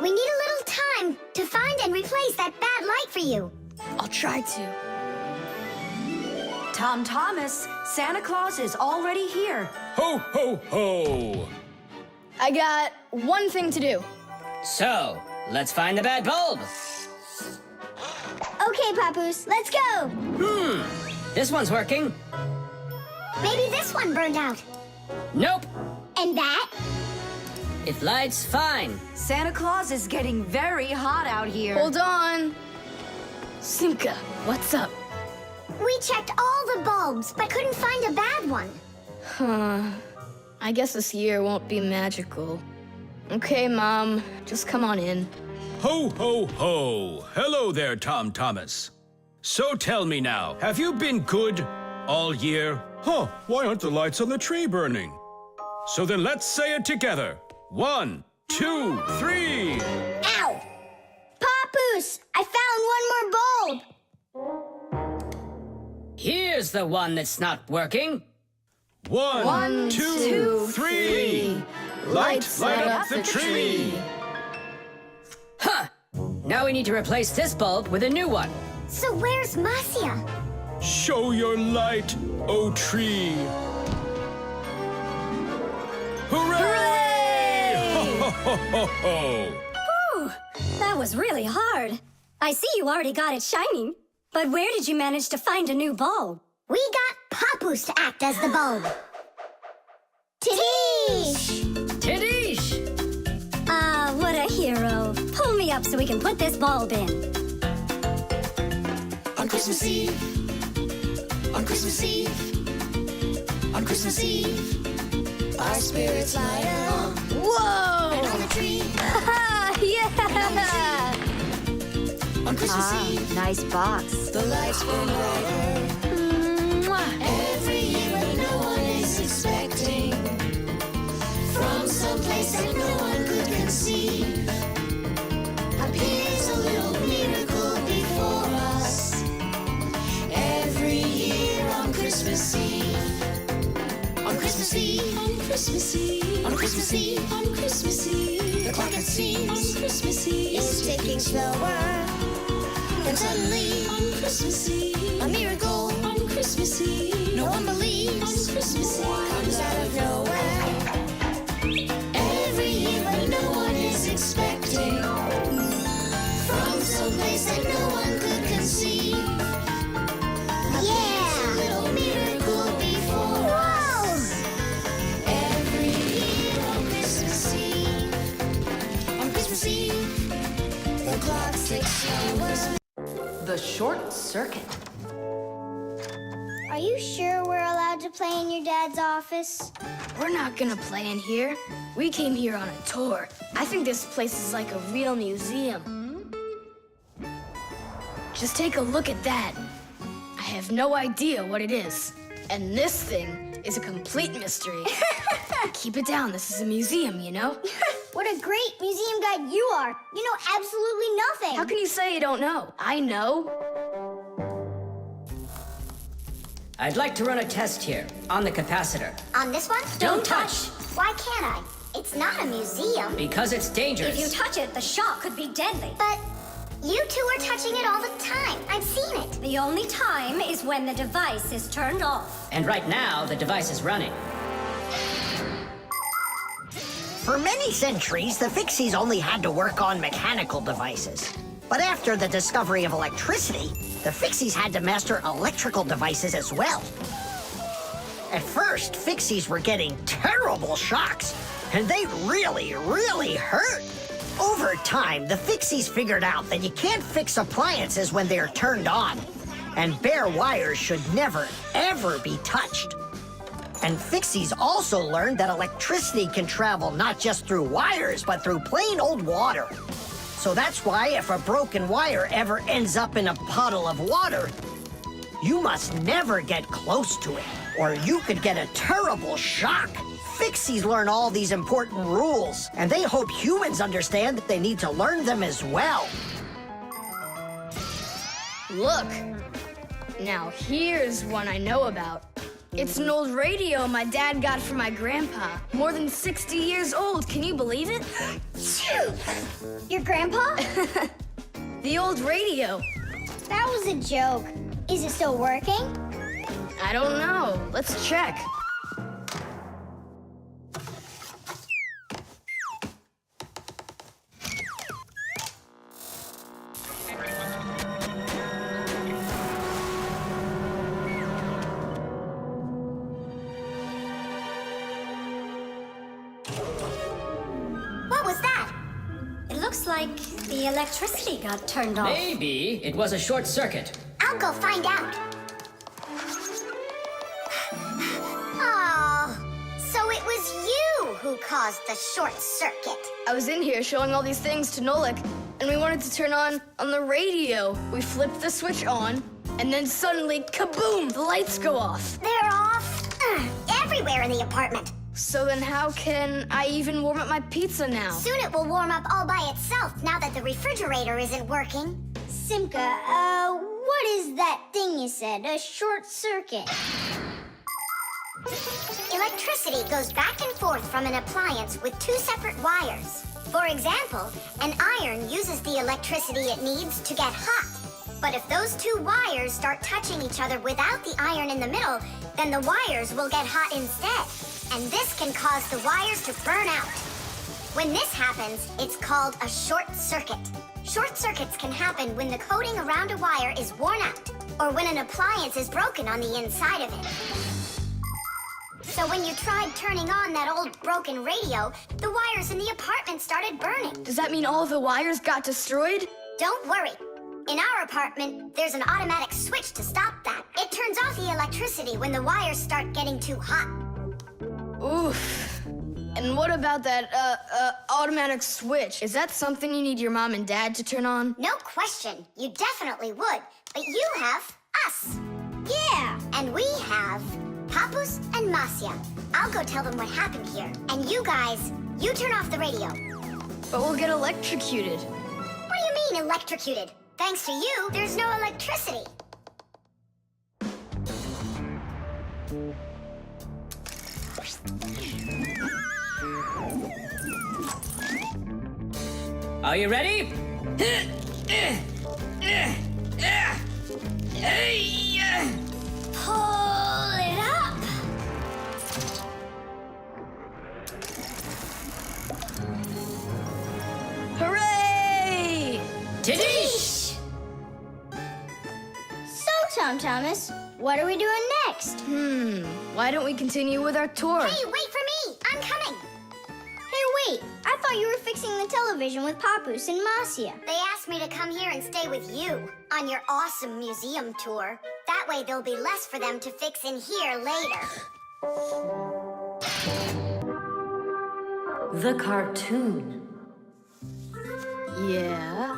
We need a little time to find and replace that bad light for you. I'll try to. Tom Thomas, Santa Claus is already here. Ho, ho, ho! I got one thing to do. So, let's find the bad bulb. Okay, Papoose, let's go. This one's working. Maybe this one burned out. Nope. And that? It lights fine. Santa Claus is getting very hot out here. Hold on. Simka, what's up? We checked all the bulbs, but couldn't find a bad one. I guess this year won't be magical. Okay, Mom, just come on in. Ho, ho, ho. Hello there, Tom Thomas. So tell me now, have you been good all year? Huh, why aren't the lights on the tree burning? So then let's say it together. 1, 2, 3. Ow! Papoose, I found one more bulb. Here's the one that's not working. 1, 2, 3. Light up the tree. Huh! Now we need to replace this bulb with a new one. So where's Marcia? Show your light, O tree. Hooray! Ho, ho, ho, ho. Whew, that was really hard. I see you already got it shining. But where did you manage to find a new bulb? We got Papoose to act as the bulb. Tidish! Tidish! Ah, what a hero. Pull me up so we can put this bulb in. On Christmas Eve, on Christmas Eve, on Christmas Eve, our spirits light up. Whoa! And on the tree, Yeah! on Christmas Eve, Nice box. the lights burn brighter. Every year when no one is expecting, from some place that no one could conceive, appears a little miracle before us. Every year on Christmas Eve, on Christmas Eve, on Christmas Eve, on Christmas Eve, on Christmas Eve, the clock it seems on Christmas Eve is ticking slower. Then suddenly on Christmas Eve, a miracle on Christmas Eve, no one believes on Christmas Eve comes out of nowhere. Every year when no one is expecting, from some place that no one could conceive. Yeah, a little miracle before us. Every year on Christmas Eve, on Christmas Eve, the clock ticks slower. The short circuit. Are you sure we're allowed to play in your dad's office? We're not gonna play in here. We came here on a tour. I think this place is like a real museum. Just take a look at that. I have no idea what it is. And this thing is a complete mystery. Keep it down. This is a museum, you know? What a great museum guide you are. You know absolutely nothing. How can you say you don't know? I know. I'd like to run a test here on the capacitor. On this one? Don't touch! Why can't I? It's not a museum. Because it's dangerous. If you touch it, the shock could be deadly. But you two are touching it all the time. I've seen it. The only time is when the device is turned off. And right now, the device is running. For many centuries, the Fixies only had to work on mechanical devices. But after the discovery of electricity, the Fixies had to master electrical devices as well. At first, Fixies were getting terrible shocks, and they really, really hurt. Over time, the Fixies figured out that you can't fix appliances when they're turned on, and bare wires should never, ever be touched. And Fixies also learned that electricity can travel not just through wires, but through plain old water. So that's why if a broken wire ever ends up in a puddle of water, you must never get close to it, or you could get a terrible shock. Fixies learn all these important rules, and they hope humans understand that they need to learn them as well. Look. Now here's one I know about. It's an old radio my dad got from my grandpa. More than 60 years old. Can you believe it? Your grandpa? The old radio. That was a joke. Is it still working? I don't know. Let's check. Looks like the electricity got turned off. Maybe it was a short circuit. I'll go find out. Oh, so it was you who caused the short circuit. I was in here showing all these things to Nolik, and we wanted to turn on the radio. We flipped the switch on, and then suddenly, kaboom, the lights go off. They're off everywhere in the apartment. So then how can I even warm up my pizza now? Soon it will warm up all by itself now that the refrigerator isn't working. Simka, what is that thing you said? A short circuit. Electricity goes back and forth from an appliance with two separate wires. For example, an iron uses the electricity it needs to get hot. But if those two wires start touching each other without the iron in the middle, then the wires will get hot instead. And this can cause the wires to burn out. When this happens, it's called a short circuit. Short circuits can happen when the coating around a wire is worn out, or when an appliance is broken on the inside of it. So when you tried turning on that old broken radio, the wires in the apartment started burning. Does that mean all of the wires got destroyed? Don't worry. In our apartment, there's an automatic switch to stop that. It turns off the electricity when the wires start getting too hot. Oof. And what about that, automatic switch? Is that something you need your mom and dad to turn on? No question. You definitely would. But you have us. Yeah. And we have Papus and Masya. I'll go tell them what happened here. And you guys, you turn off the radio. But we'll get electrocuted. What do you mean electrocuted? Thanks to you, there's no electricity. Are you ready? Pull it up. Hooray! Tidish! So, Tom Thomas, what are we doing next? Why don't we continue with our tour? Hey, wait for me. I'm coming. Hey, wait. I thought you were fixing the television with Papus and Masya. They asked me to come here and stay with you on your awesome museum tour. That way there'll be less for them to fix in here later. The cartoon. Yeah.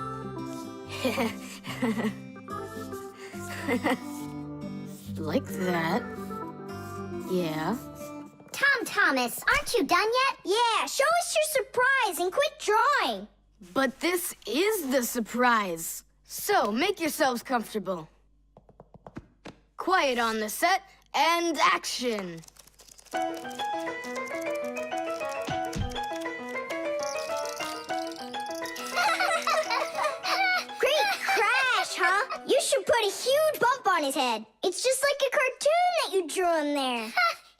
Like that. Yeah. Tom Thomas, aren't you done yet? Yeah, show us your surprise and quit drawing. But this is the surprise. So, make yourselves comfortable. Quiet on the set, and action. Great crash, huh? You should put a huge bump on his head. It's just like a cartoon that you drew in there.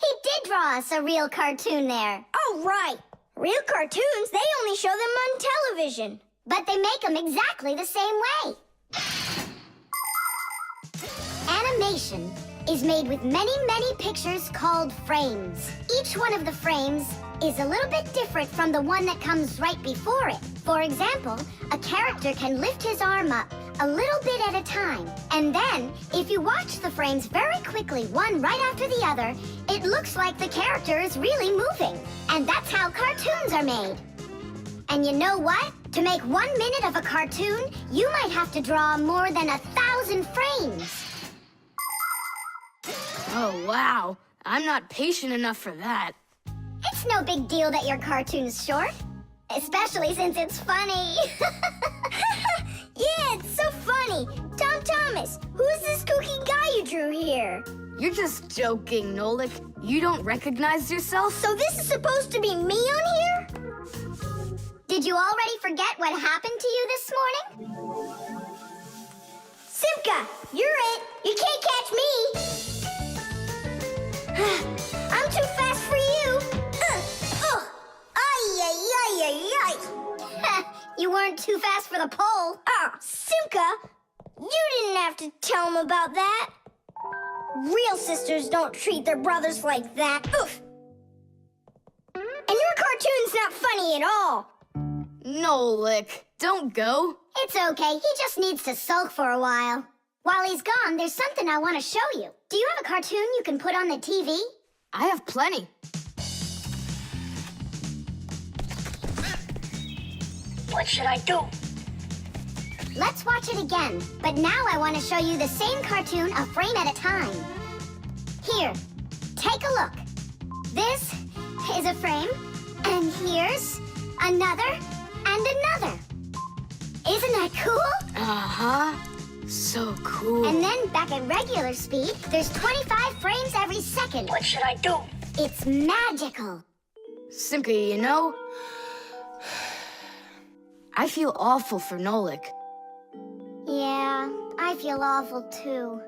He did draw us a real cartoon there. Oh, right. Real cartoons, they only show them on television. But they make them exactly the same way. Animation is made with many, many pictures called frames. Each one of the frames is a little bit different from the one that comes right before it. For example, a character can lift his arm up a little bit at a time. And then, if you watch the frames very quickly, one right after the other, it looks like the character is really moving. And that's how cartoons are made. And you know what? To make 1 minute of a cartoon, you might have to draw more than 1,000 frames. Oh, wow. I'm not patient enough for that. It's no big deal that your cartoon's short. Especially since it's funny. Yeah, it's so funny. Tom Thomas, who's this kooky guy you drew here? You're just joking, Nolik. You don't recognize yourself? So this is supposed to be me on here? Did you already forget what happened to you this morning? Simka, you're it. You can't catch me. I'm too fast for you. Ay, ay, ay, ay, ay. You weren't too fast for the pole. Ah, Simka, you didn't have to tell him about that. Real sisters don't treat their brothers like that. Oof. And your cartoon's not funny at all. Nolik, Don't go. It's okay. He just needs to sulk for a while. While he's gone, there's something I want to show you. Do you have a cartoon you can put on the TV? I have plenty. What should I do? Let's watch it again. But now I want to show you the same cartoon a frame at a time. Here, take a look. This is a frame, and here's another and another. Isn't that cool? Uh-huh. So cool. And then back at regular speed, there's 25 frames every second. What should I do? It's magical. Simka, you know, I feel awful for Nolik. Yeah, I feel awful too.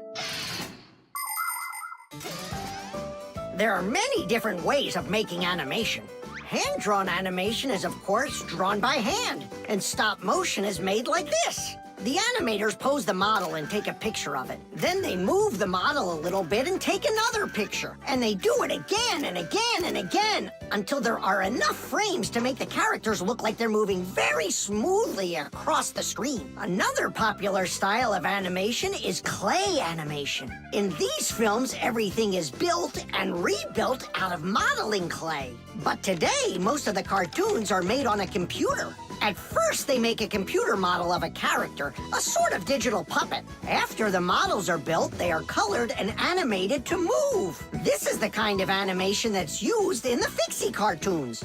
There are many different ways of making animation. Hand-drawn animation is, of course, drawn by hand, and stop motion is made like this. The animators pose the model and take a picture of it. Then they move the model a little bit and take another picture. And they do it again and again and again until there are enough frames to make the characters look like they're moving very smoothly across the screen. Another popular style of animation is clay animation. In these films, everything is built and rebuilt out of modeling clay. But today, most of the cartoons are made on a computer. At first, they make a computer model of a character, a sort of digital puppet. After the models are built, they are colored and animated to move. This is the kind of animation that's used in the Fixie cartoons.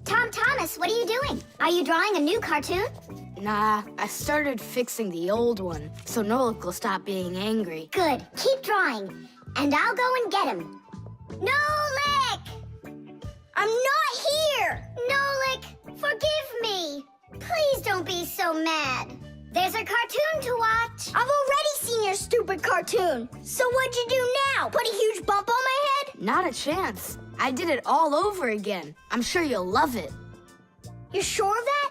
Tom Thomas, what are you doing? Are you drawing a new cartoon? Nah, I started fixing the old one, so Nolik will stop being angry. Good. Keep drawing, and I'll go and get him. Nolik! I'm not here! Nolik, forgive me. Please don't be so mad. There's a cartoon to watch. I've already seen your stupid cartoon. So what'd you do now? Put a huge bump on my head? Not a chance. I did it all over again. I'm sure you'll love it. You're sure of that?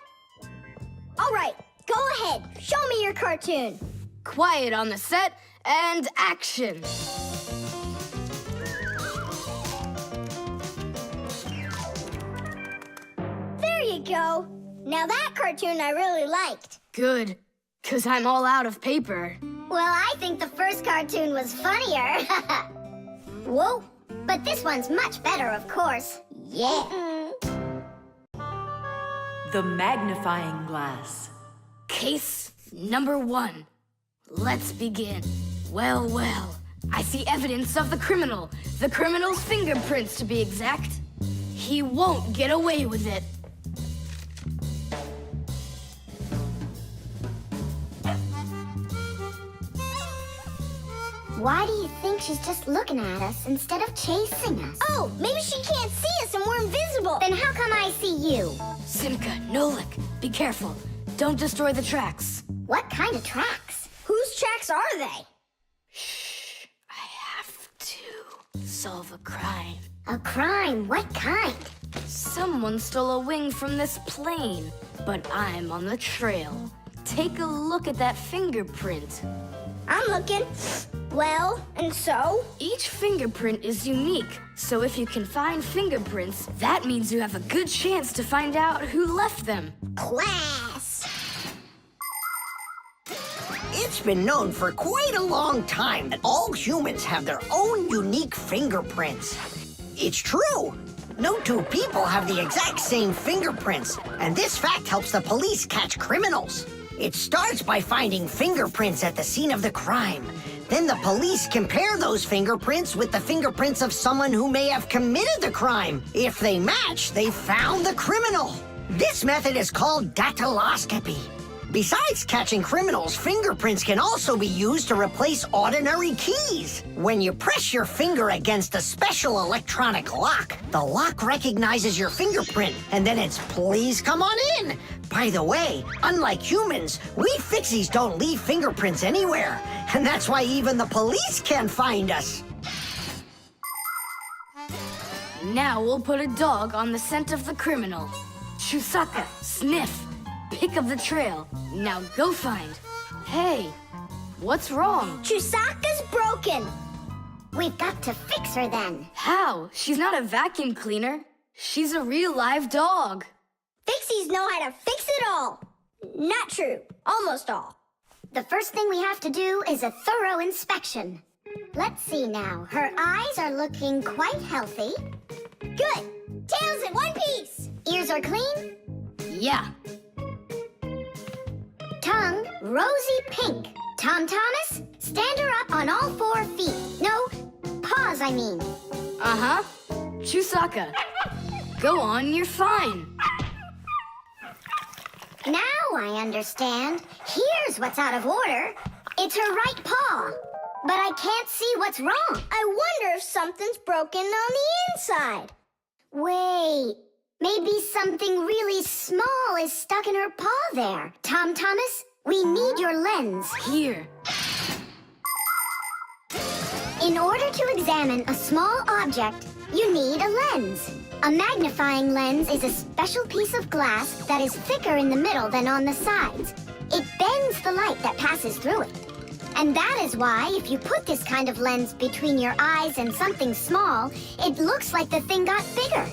All right, go ahead. Show me your cartoon. Quiet on the set, and action. There you go. Now that cartoon I really liked. Good, 'cause I'm all out of paper. Well, I think the first cartoon was funnier. Whoa, but this one's much better, of course. Yeah. The magnifying glass. Case number 1. Let's begin. Well, well, I see evidence of the criminal. The criminal's fingerprints, to be exact. He won't get away with it. Why do you think she's just looking at us instead of chasing us? Oh, maybe she can't see us and we're invisible. Then how come I see you? Simka, Nolik, be careful. Don't destroy the tracks. What kind of tracks? Whose tracks are they? Shh, I have to solve a crime. A crime? What kind? Someone stole a wing from this plane, but I'm on the trail. Take a look at that fingerprint. I'm looking. Well, and so? Each fingerprint is unique, so if you can find fingerprints, that means you have a good chance to find out who left them. Class! It's been known for quite a long time that all humans have their own unique fingerprints. It's true. No two people have the exact same fingerprints, and this fact helps the police catch criminals. It starts by finding fingerprints at the scene of the crime. Then the police compare those fingerprints with the fingerprints of someone who may have committed the crime. If they match, they found the criminal. This method is called dactyloscopy. Besides catching criminals, fingerprints can also be used to replace ordinary keys. When you press your finger against a special electronic lock, the lock recognizes your fingerprint, and then it's please come on in. By the way, unlike humans, we Fixies don't leave fingerprints anywhere, and that's why even the police can't find us. Now we'll put a dog on the scent of the criminal. Chusaka, sniff. Pick up the trail. Now go find. Hey, what's wrong? Chusaka's broken. We've got to fix her then. How? She's not a vacuum cleaner. She's a real live dog. Fixies know how to fix it all. Not true. Almost all. The first thing we have to do is a thorough inspection. Let's see now. Her eyes are looking quite healthy. Good. Tails in one piece. Ears are clean. Yeah. Tongue, rosy pink. Tom Thomas, stand her up on all 4 feet. No, paws, I mean. Uh-huh. Chusaka. Go on, you're fine. Now I understand. Here's what's out of order. It's her right paw. But I can't see what's wrong. I wonder if something's broken on the inside. Wait, maybe something really small is stuck in her paw there. Tom Thomas, we need your lens. Here. In order to examine a small object, you need a lens. A magnifying lens is a special piece of glass that is thicker in the middle than on the sides. It bends the light that passes through it. And that is why, if you put this kind of lens between your eyes and something small, it looks like the thing got bigger.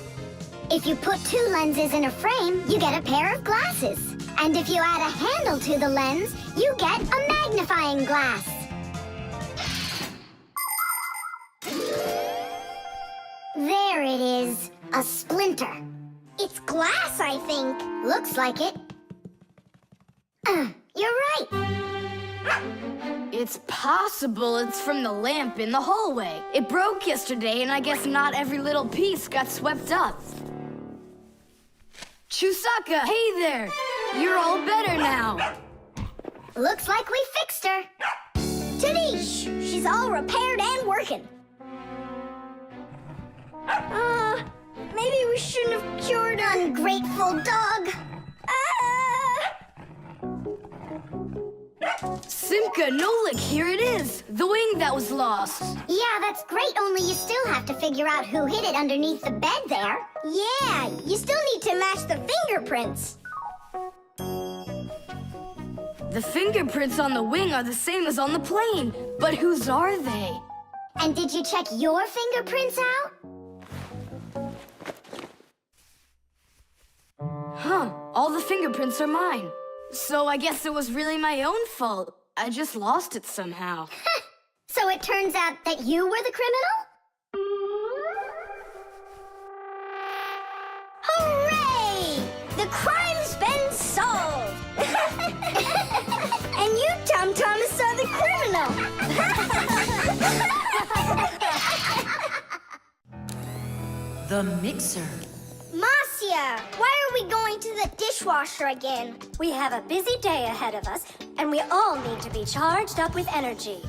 If you put 2 lenses in a frame, you get a pair of glasses. And if you add a handle to the lens, you get a magnifying glass. There it is, a splinter. It's glass, I think. Looks like it. You're right. It's possible it's from the lamp in the hallway. It broke yesterday, and I guess not every little piece got swept up. Chusaka, hey there! You're all better now. Looks like we fixed her. Tadish! She's all repaired and working. Maybe we shouldn't have cured her. Ungrateful dog. Simka, Nolik, here it is. The wing that was lost. Yeah, that's great, only you still have to figure out who hid it underneath the bed there. Yeah, you still need to match the fingerprints. The fingerprints on the wing are the same as on the plane. But whose are they? And did you check your fingerprints out? Huh, all the fingerprints are mine. So I guess it was really my own fault. I just lost it somehow. So it turns out that you were the criminal? Hooray! The crime's been solved! And you, Tom Thomas, are the criminal! The mixer. Marcia, why are we going to the dishwasher again? We have a busy day ahead of us, and we all need to be charged up with energy.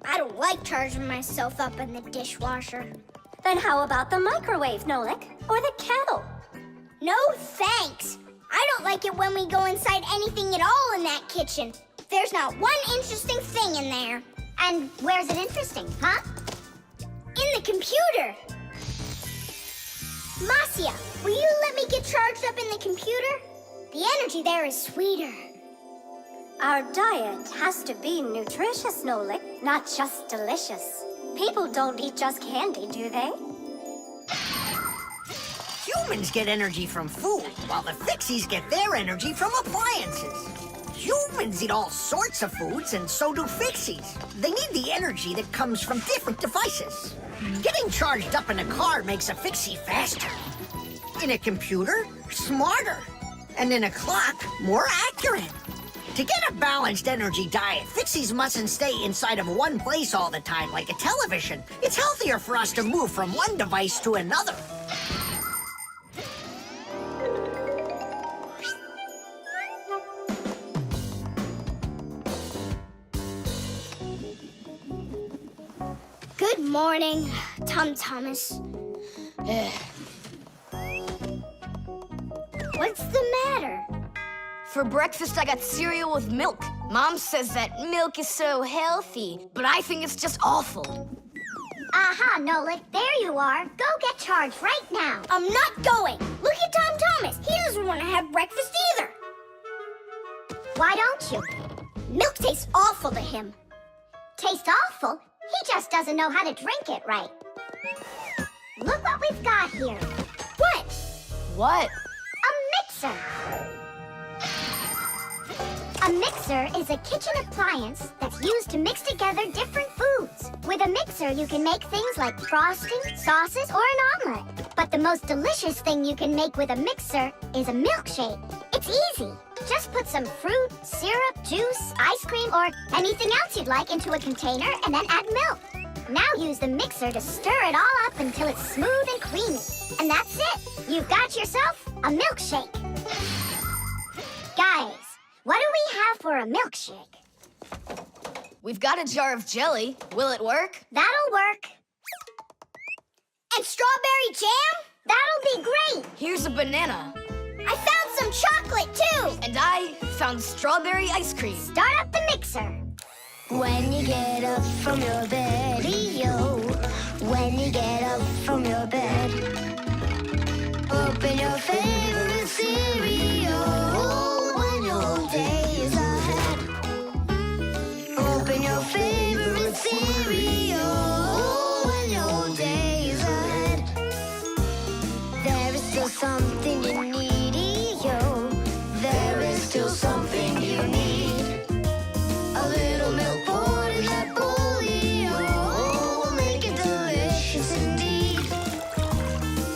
I don't like charging myself up in the dishwasher. Then how about the microwave, Nolik? Or the kettle? No thanks. I don't like it when we go inside anything at all in that kitchen. There's not one interesting thing in there. And where's it interesting, huh? In the computer. Marcia, will you let me get charged up in the computer? The energy there is sweeter. Our diet has to be nutritious, Nolik, not just delicious. People don't eat just candy, do they? Humans get energy from food, while the Fixies get their energy from appliances. Humans eat all sorts of foods, and so do Fixies. They need the energy that comes from different devices. Getting charged up in a car makes a Fixie faster. In a computer, smarter. And in a clock, more accurate. To get a balanced energy diet, Fixies mustn't stay inside of one place all the time like a television. It's healthier for us to move from one device to another. Good morning, Tom Thomas. What's the matter? For breakfast, I got cereal with milk. Mom says that milk is so healthy, but I think it's just awful. Aha, Nolik, there you are. Go get charged right now. I'm not going. Look at Tom Thomas. He doesn't want to have breakfast either. Why don't you? Milk tastes awful to him. Taste awful? He just doesn't know how to drink it right. Look what we've got here. What? What? A mixer. A mixer is a kitchen appliance that's used to mix together different foods. With a mixer, you can make things like frosting, sauces, or an omelet. But the most delicious thing you can make with a mixer is a milkshake. It's easy. Just put some fruit, syrup, juice, ice cream, or anything else you'd like into a container and then add milk. Now use the mixer to stir it all up until it's smooth and creamy. And that's it. You've got yourself a milkshake. Guys, what do we have for a milkshake? We've got a jar of jelly. Will it work? That'll work. And strawberry jam? That'll be great. Here's a banana. I found some chocolate, too. And I found strawberry ice cream. Start up the mixer. When you get up from your bed, yo. When you get up from your bed, open your favorite cereal. When your day is ahead, open your favorite cereal. When your day is ahead, there is still something you need, yo. There is still something you need. A little milk poured in that bowl, yo, will make it delicious indeed.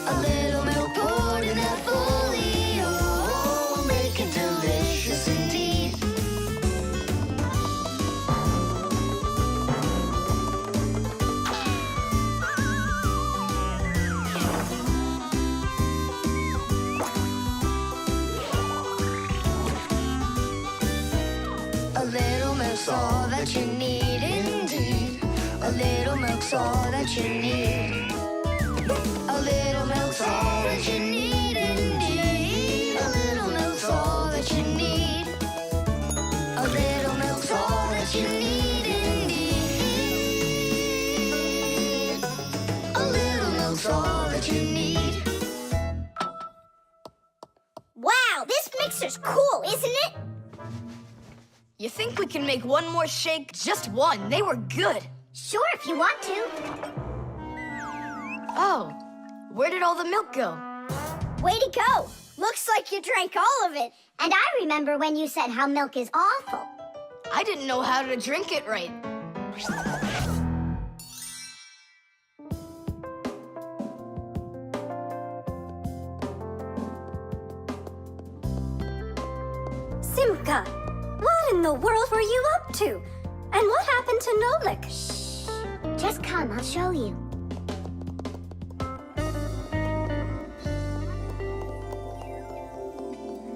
A little milk poured in that bowl, yo, will make it delicious indeed. A little milk's all that you need indeed. A little milk's all that you need. A little milk's all that you need indeed. A little milk's all that you need. A little milk's all that you need indeed. A little milk's all that you need. Wow, this mixer's cool, isn't it? You think we can make one more shake? Just one. They were good. Sure, if you want to. Oh, where did all the milk go? Way to go. Looks like you drank all of it. And I remember when you said how milk is awful. I didn't know how to drink it right. Simka, what in the world were you up to? And what happened to Nolik? Shh. Just come, I'll show you.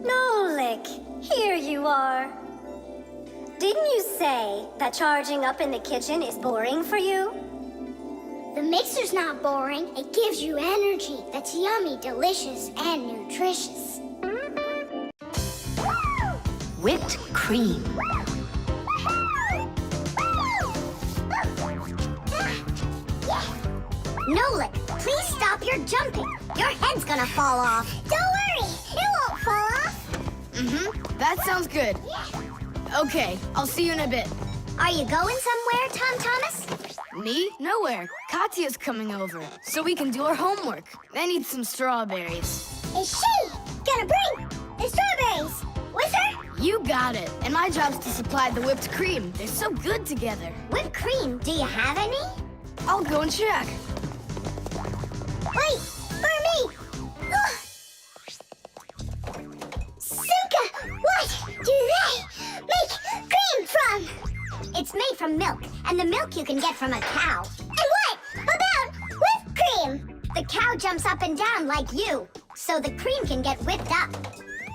Nolik, here you are. Didn't you say that charging up in the kitchen is boring for you? The mixer's not boring. It gives you energy that's yummy, delicious, and nutritious. Whipped cream. Nolik, please stop your jumping. Your head's gonna fall off. Don't worry, it won't fall off. That sounds good. Okay, I'll see you in a bit. Are you going somewhere, Tom Thomas? Me? Nowhere. Katya's coming over, so we can do our homework. I need some strawberries. Is she gonna bring the strawberries with her? You got it. And my job's to supply the whipped cream. They're so good together. Whipped cream, do you have any? I'll go and check. Wait, for me! Ugh. Simka, what do they make cream from? It's made from milk, and the milk you can get from a cow. And what about whipped cream? The cow jumps up and down like you, so the cream can get whipped up.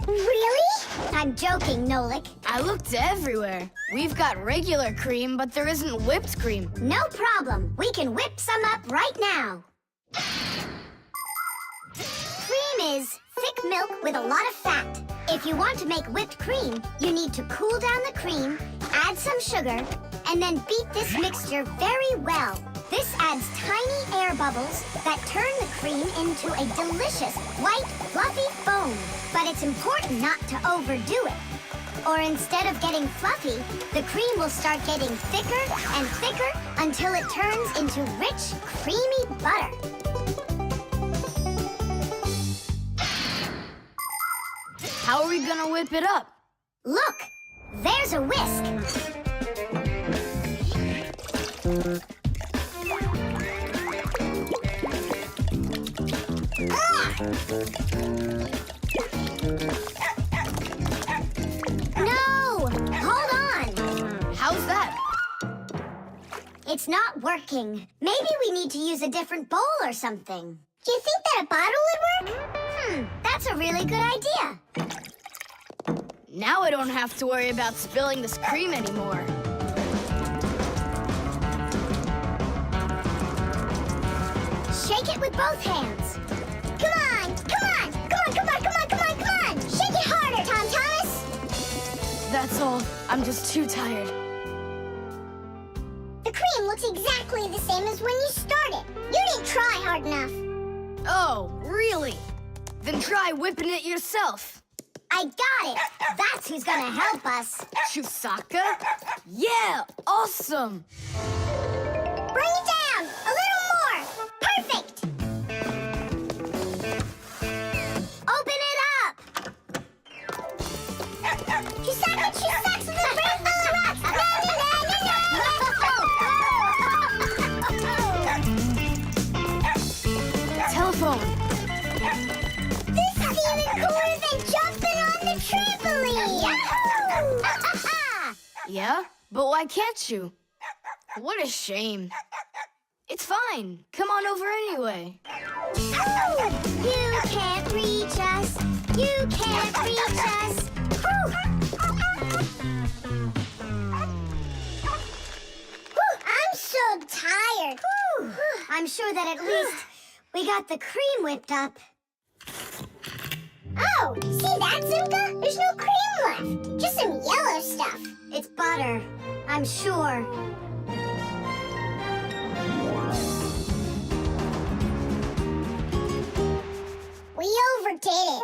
Really? I'm joking, Nolik. I looked everywhere. We've got regular cream, but there isn't whipped cream. No problem. We can whip some up right now. Cream is thick milk with a lot of fat. If you want to make whipped cream, you need to cool down the cream, add some sugar, and then beat this mixture very well. This adds tiny air bubbles that turn the cream into a delicious, white, fluffy foam. But it's important not to overdo it. Or instead of getting fluffy, the cream will start getting thicker and thicker until it turns into rich, creamy butter. How are we gonna whip it up? Look, there's a whisk. No! Hold on! How's that? It's not working. Maybe we need to use a different bowl or something. Do you think that a bottle would work? That's a really good idea. Now I don't have to worry about spilling this cream anymore. Shake it with both hands. Come on! Come on! Come on! Come on! Come on! Come on! Come on! Shake it harder, Tom Thomas! That's all. I'm just too tired. The cream looks exactly the same as when you started. You didn't try hard enough. Oh, really? Then try whipping it yourself. I got it. That's who's gonna help us. Chusaka? Yeah, awesome. Bring it down. A little more. Perfect. Open it up. Chusaka, Chusaka, the brain full of rocks. Telephone. This is even cooler than jumping on the trampoline! Yahoo! Yeah? But why can't you? What a shame. It's fine. Come on over anyway. You can't reach us. You can't reach us. I'm so tired. I'm sure that at least we got the cream whipped up. Oh, see that, Simka? There's no cream left. Just some yellow stuff. It's butter, I'm sure. We overdid it.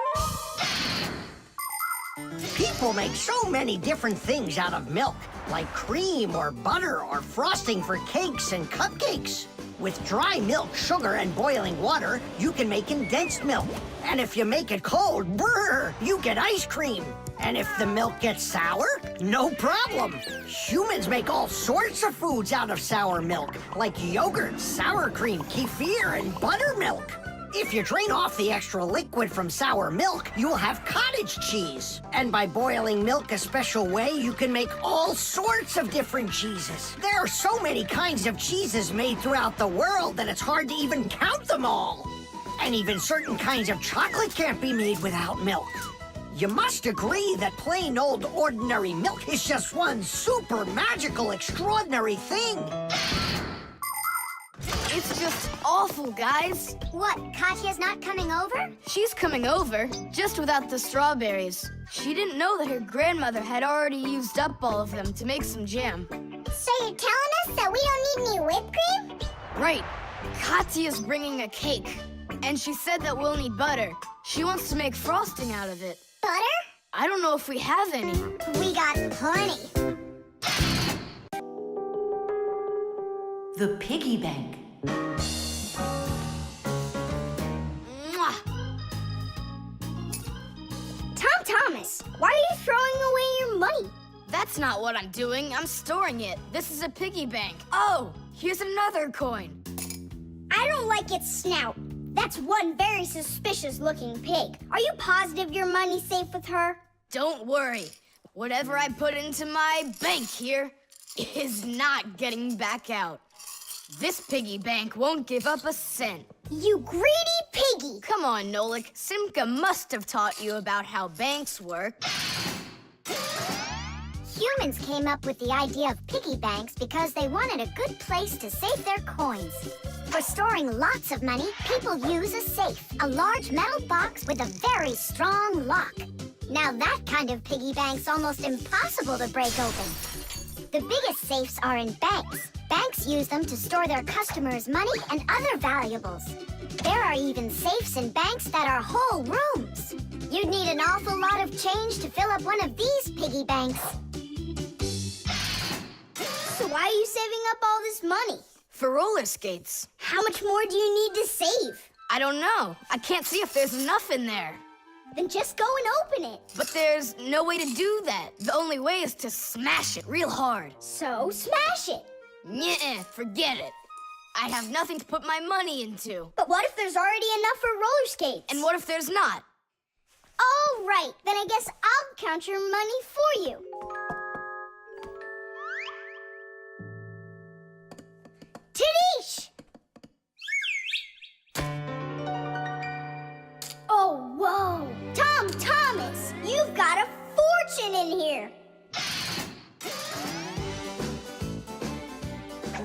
People make so many different things out of milk, like cream or butter or frosting for cakes and cupcakes. With dry milk, sugar, and boiling water, you can make condensed milk. And if you make it cold, brr, you get ice cream. And if the milk gets sour, no problem. Humans make all sorts of foods out of sour milk, like yogurt, sour cream, kefir, and buttermilk. If you drain off the extra liquid from sour milk, you'll have cottage cheese. And by boiling milk a special way, you can make all sorts of different cheeses. There are so many kinds of cheeses made throughout the world that it's hard to even count them all. And even certain kinds of chocolate can't be made without milk. You must agree that plain old ordinary milk is just one super magical, extraordinary thing. It's just awful, guys. What, Katya's not coming over? She's coming over, just without the strawberries. She didn't know that her grandmother had already used up all of them to make some jam. So you're telling us that we don't need any whipped cream? Right. Katya's bringing a cake. And she said that we'll need butter. She wants to make frosting out of it. Butter? I don't know if we have any. We got plenty. The piggy bank. Mwah! Tom Thomas, why are you throwing away your money? That's not what I'm doing. I'm storing it. This is a piggy bank. Oh, here's another coin. I don't like its snout. That's one very suspicious-looking pig. Are you positive your money's safe with her? Don't worry. Whatever I put into my bank here is not getting back out. This piggy bank won't give up a cent. You greedy piggy! Come on, Nolik. Simka must have taught you about how banks work. Humans came up with the idea of piggy banks because they wanted a good place to save their coins. For storing lots of money, people use a safe, a large metal box with a very strong lock. Now that kind of piggy bank's almost impossible to break open. The biggest safes are in banks. Banks use them to store their customers' money and other valuables. There are even safes in banks that are whole rooms. You'd need an awful lot of change to fill up one of these piggy banks. So why are you saving up all this money? For roller skates. How much more do you need to save? I don't know. I can't see if there's enough in there. Then just go and open it. But there's no way to do that. The only way is to smash it real hard. So smash it. Nuh-uh, forget it. I have nothing to put my money into. But what if there's already enough for roller skates? And what if there's not? All right, then I guess I'll count your money for you. Tidish! Oh, whoa! Tom Thomas, you've got a fortune in here.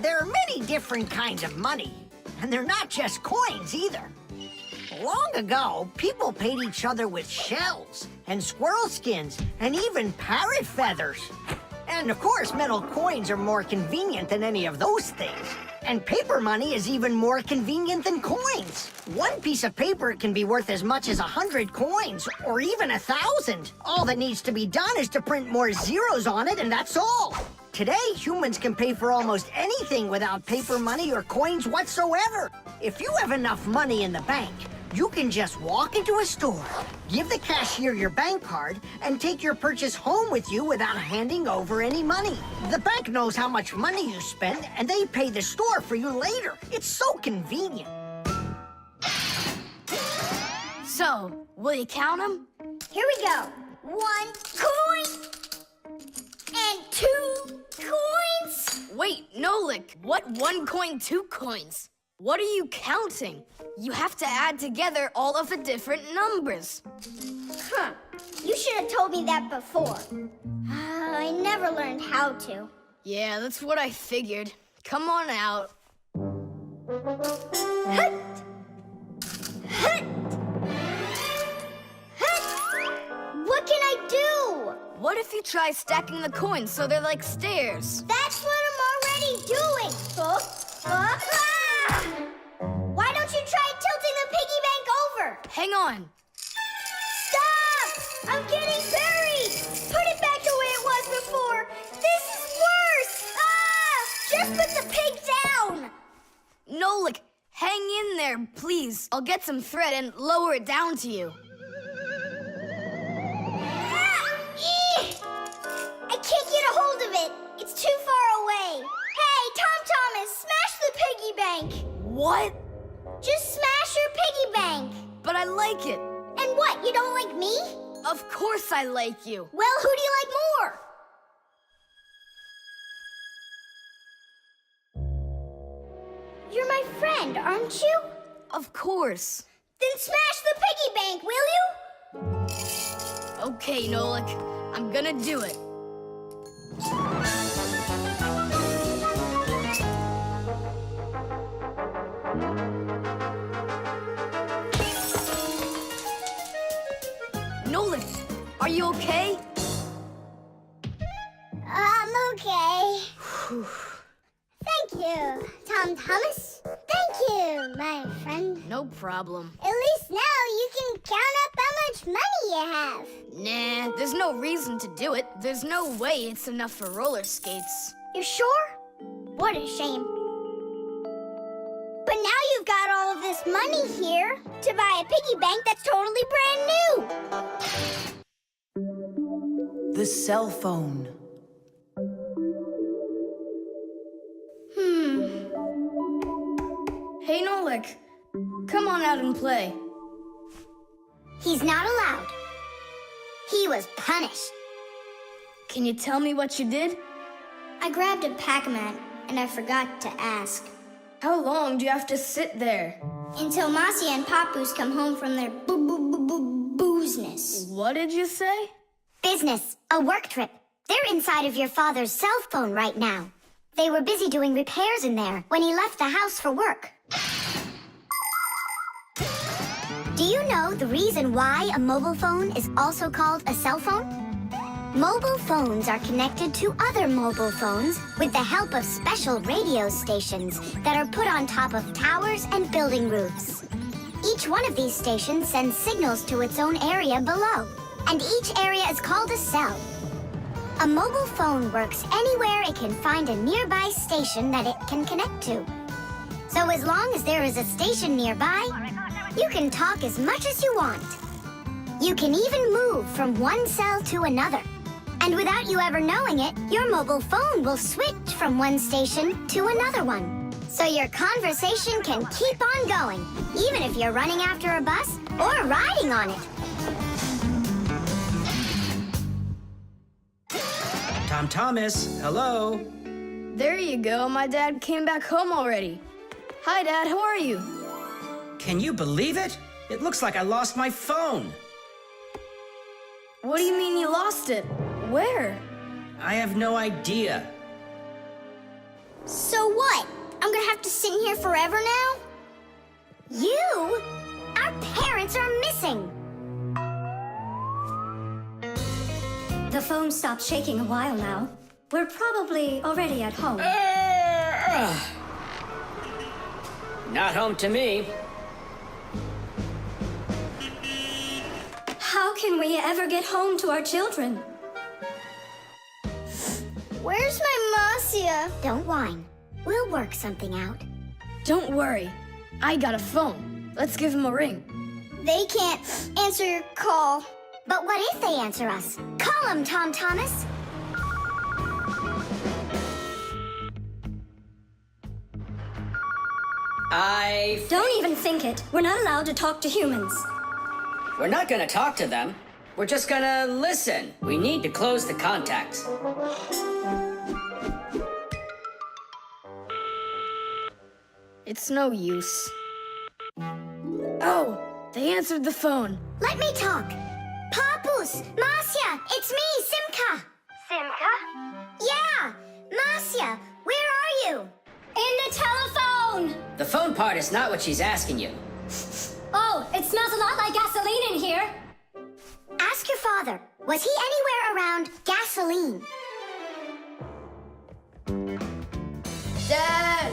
There are many different kinds of money, and they're not just coins either. Long ago, people paid each other with shells and squirrel skins and even parrot feathers. And of course, metal coins are more convenient than any of those things. And paper money is even more convenient than coins. One piece of paper can be worth as much as 100 coins, or even 1,000. All that needs to be done is to print more zeros on it, and that's all. Today, humans can pay for almost anything without paper money or coins whatsoever. If you have enough money in the bank, you can just walk into a store, give the cashier your bank card, and take your purchase home with you without handing over any money. The bank knows how much money you spend, and they pay the store for you later. It's so convenient. So, will you count them? Here we go. 1 coin and 2 coins. Wait, Nolik, what 1 coin, 2 coins? What are you counting? You have to add together all of the different numbers. Huh. You should have told me that before. I never learned how to. Yeah, that's what I figured. Come on out. Hut! Hut! Hut! What can I do? What if you try stacking the coins so they're like stairs? That's what I'm already doing. Ah! Why don't you try tilting the piggy bank over? Hang on. Stop! I'm getting buried! Put it back the way it was before! This is worse! Ah! Just put the pig down! Nolik, hang in there, please. I'll get some thread and lower it down to you. I can't get a hold of it. It's too far away. Hey, Tom Thomas, smash the piggy bank. What? Just smash your piggy bank. But I like it. And what, you don't like me? Of course I like you. Well, who do you like more? You're my friend, aren't you? Of course. Then smash the piggy bank, will you? Okay, Nolik, I'm gonna do it. Nolik, are you okay? I'm okay. Thank you, Tom Thomas. Thank you, my friend. No problem. At least now you can count up how much money you have. Nah, there's no reason to do it. There's no way it's enough for roller skates. You sure? What a shame. But now you've got all of this money here to buy a piggy bank that's totally brand new. The cell phone. Hey, Nolik, come on out and play. He's not allowed. He was punished. Can you tell me what you did? I grabbed a Pac-Man and I forgot to ask. How long do you have to sit there? Until Mossy and Papoose come home from their boozness. What did you say? Business, a work trip. They're inside of your father's cell phone right now. They were busy doing repairs in there when he left the house for work. Do you know the reason why a mobile phone is also called a cell phone? Mobile phones are connected to other mobile phones with the help of special radio stations that are put on top of towers and building roofs. Each one of these stations sends signals to its own area below, and each area is called a cell. A mobile phone works anywhere it can find a nearby station that it can connect to. So as long as there is a station nearby, you can talk as much as you want. You can even move from one cell to another. And without you ever knowing it, your mobile phone will switch from one station to another one. So your conversation can keep on going, even if you're running after a bus or riding on it. Tom Thomas, hello. There you go. My dad came back home already. Hi, Dad. How are you? Can you believe it? It looks like I lost my phone. What do you mean you lost it? Where? I have no idea. So what? I'm gonna have to sit in here forever now? You? Our parents are missing. The phone stopped shaking a while now. We're probably already at home. Not home to me. How can we ever get home to our children? Where's my Marcia? Don't whine. We'll work something out. Don't worry. I got a phone. Let's give him a ring. They can't answer your call. But what if they answer us? Call them, Tom Thomas. Don't even think it. We're not allowed to talk to humans. We're not gonna talk to them. We're just gonna listen. We need to close the contacts. It's no use. Oh, they answered the phone. Let me talk. Papus, Marcia, it's me, Simka. Simka? Yeah, Marcia, where are you? In the telephone! The phone part is not what she's asking you. Oh, it smells a lot like gasoline in here. Ask your father, was he anywhere around gasoline? Dad!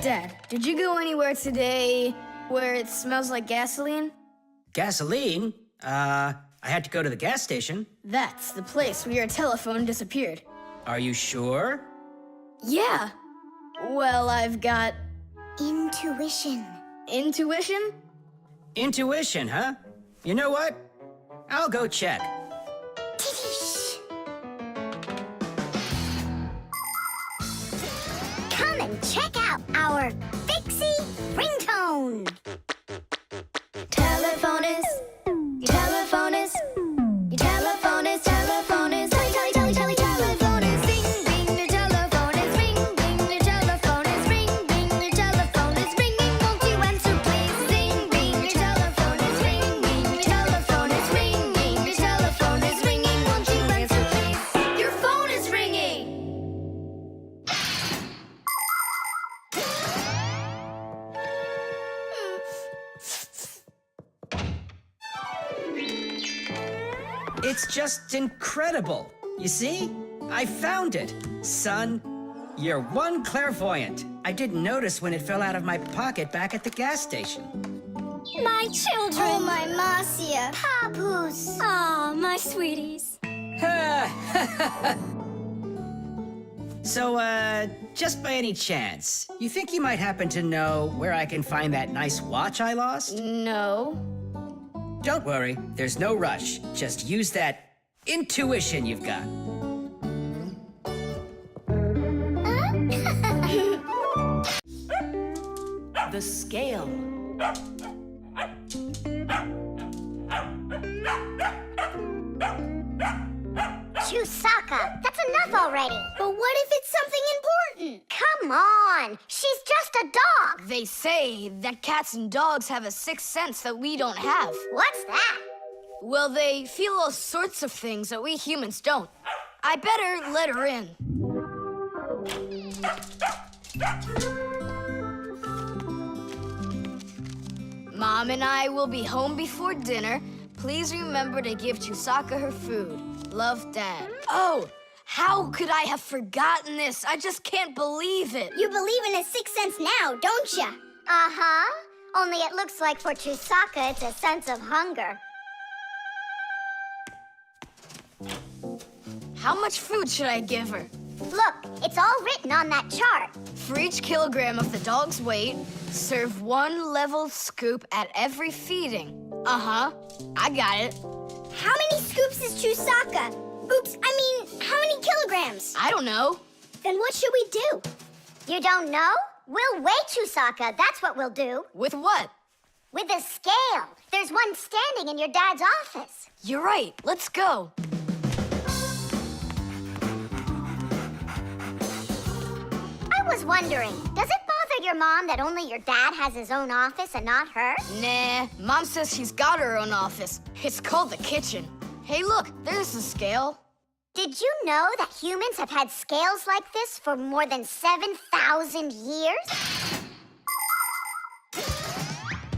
Dad, did you go anywhere today where it smells like gasoline? Gasoline? I had to go to the gas station. That's the place where your telephone disappeared. Are you sure? Yeah. Well, I've got... Intuition. Intuition? Intuition, huh? You know what? I'll go check. Come and check out our Fixie ringtone. Telephone is, your telephone is, your telephone is, telephone is, telephone is, ding, ding, your telephone is, ring, ding, your telephone is, ring, ding, your telephone is ringing, won't you answer please? Ding, ding, your telephone is, ring, ding, your telephone is, ring, ding, your telephone is ringing, won't you answer please? Your phone is ringing! It's just incredible. You see? I found it. Son, you're one clairvoyant. I didn't notice when it fell out of my pocket back at the gas station. My children! Oh, my Marcia. Papus. Ah, my sweeties. So, just by any chance, you think you might happen to know where I can find that nice watch I lost? No. Don't worry, there's no rush. Just use that intuition you've got. The scale. Chusaka, that's enough already. But what if it's something important? Come on, she's just a dog. They say that cats and dogs have a sixth sense that we don't have. What's that? Well, they feel all sorts of things that we humans don't. I better let her in. Mom and I will be home before dinner. Please remember to give Chusaka her food. Love, Dad. Oh, how could I have forgotten this? I just can't believe it. You believe in a sixth sense now, don't ya? Uh-huh. Only it looks like for Chusaka it's a sense of hunger. How much food should I give her? Look, it's all written on that chart. For each kilogram of the dog's weight, serve 1 level scoop at every feeding. Uh-huh. I got it. How many scoops is Chusaka? Oops, I mean, how many kilograms? I don't know. Then what should we do? You don't know? We'll weigh Chusaka, that's what we'll do. With what? With a scale. There's one standing in your dad's office. You're right. Let's go. I was wondering, does it bother your mom that only your dad has his own office and not her? Nah, Mom says she's got her own office. It's called the kitchen. Hey, look, there's the scale. Did you know that humans have had scales like this for more than 7,000 years?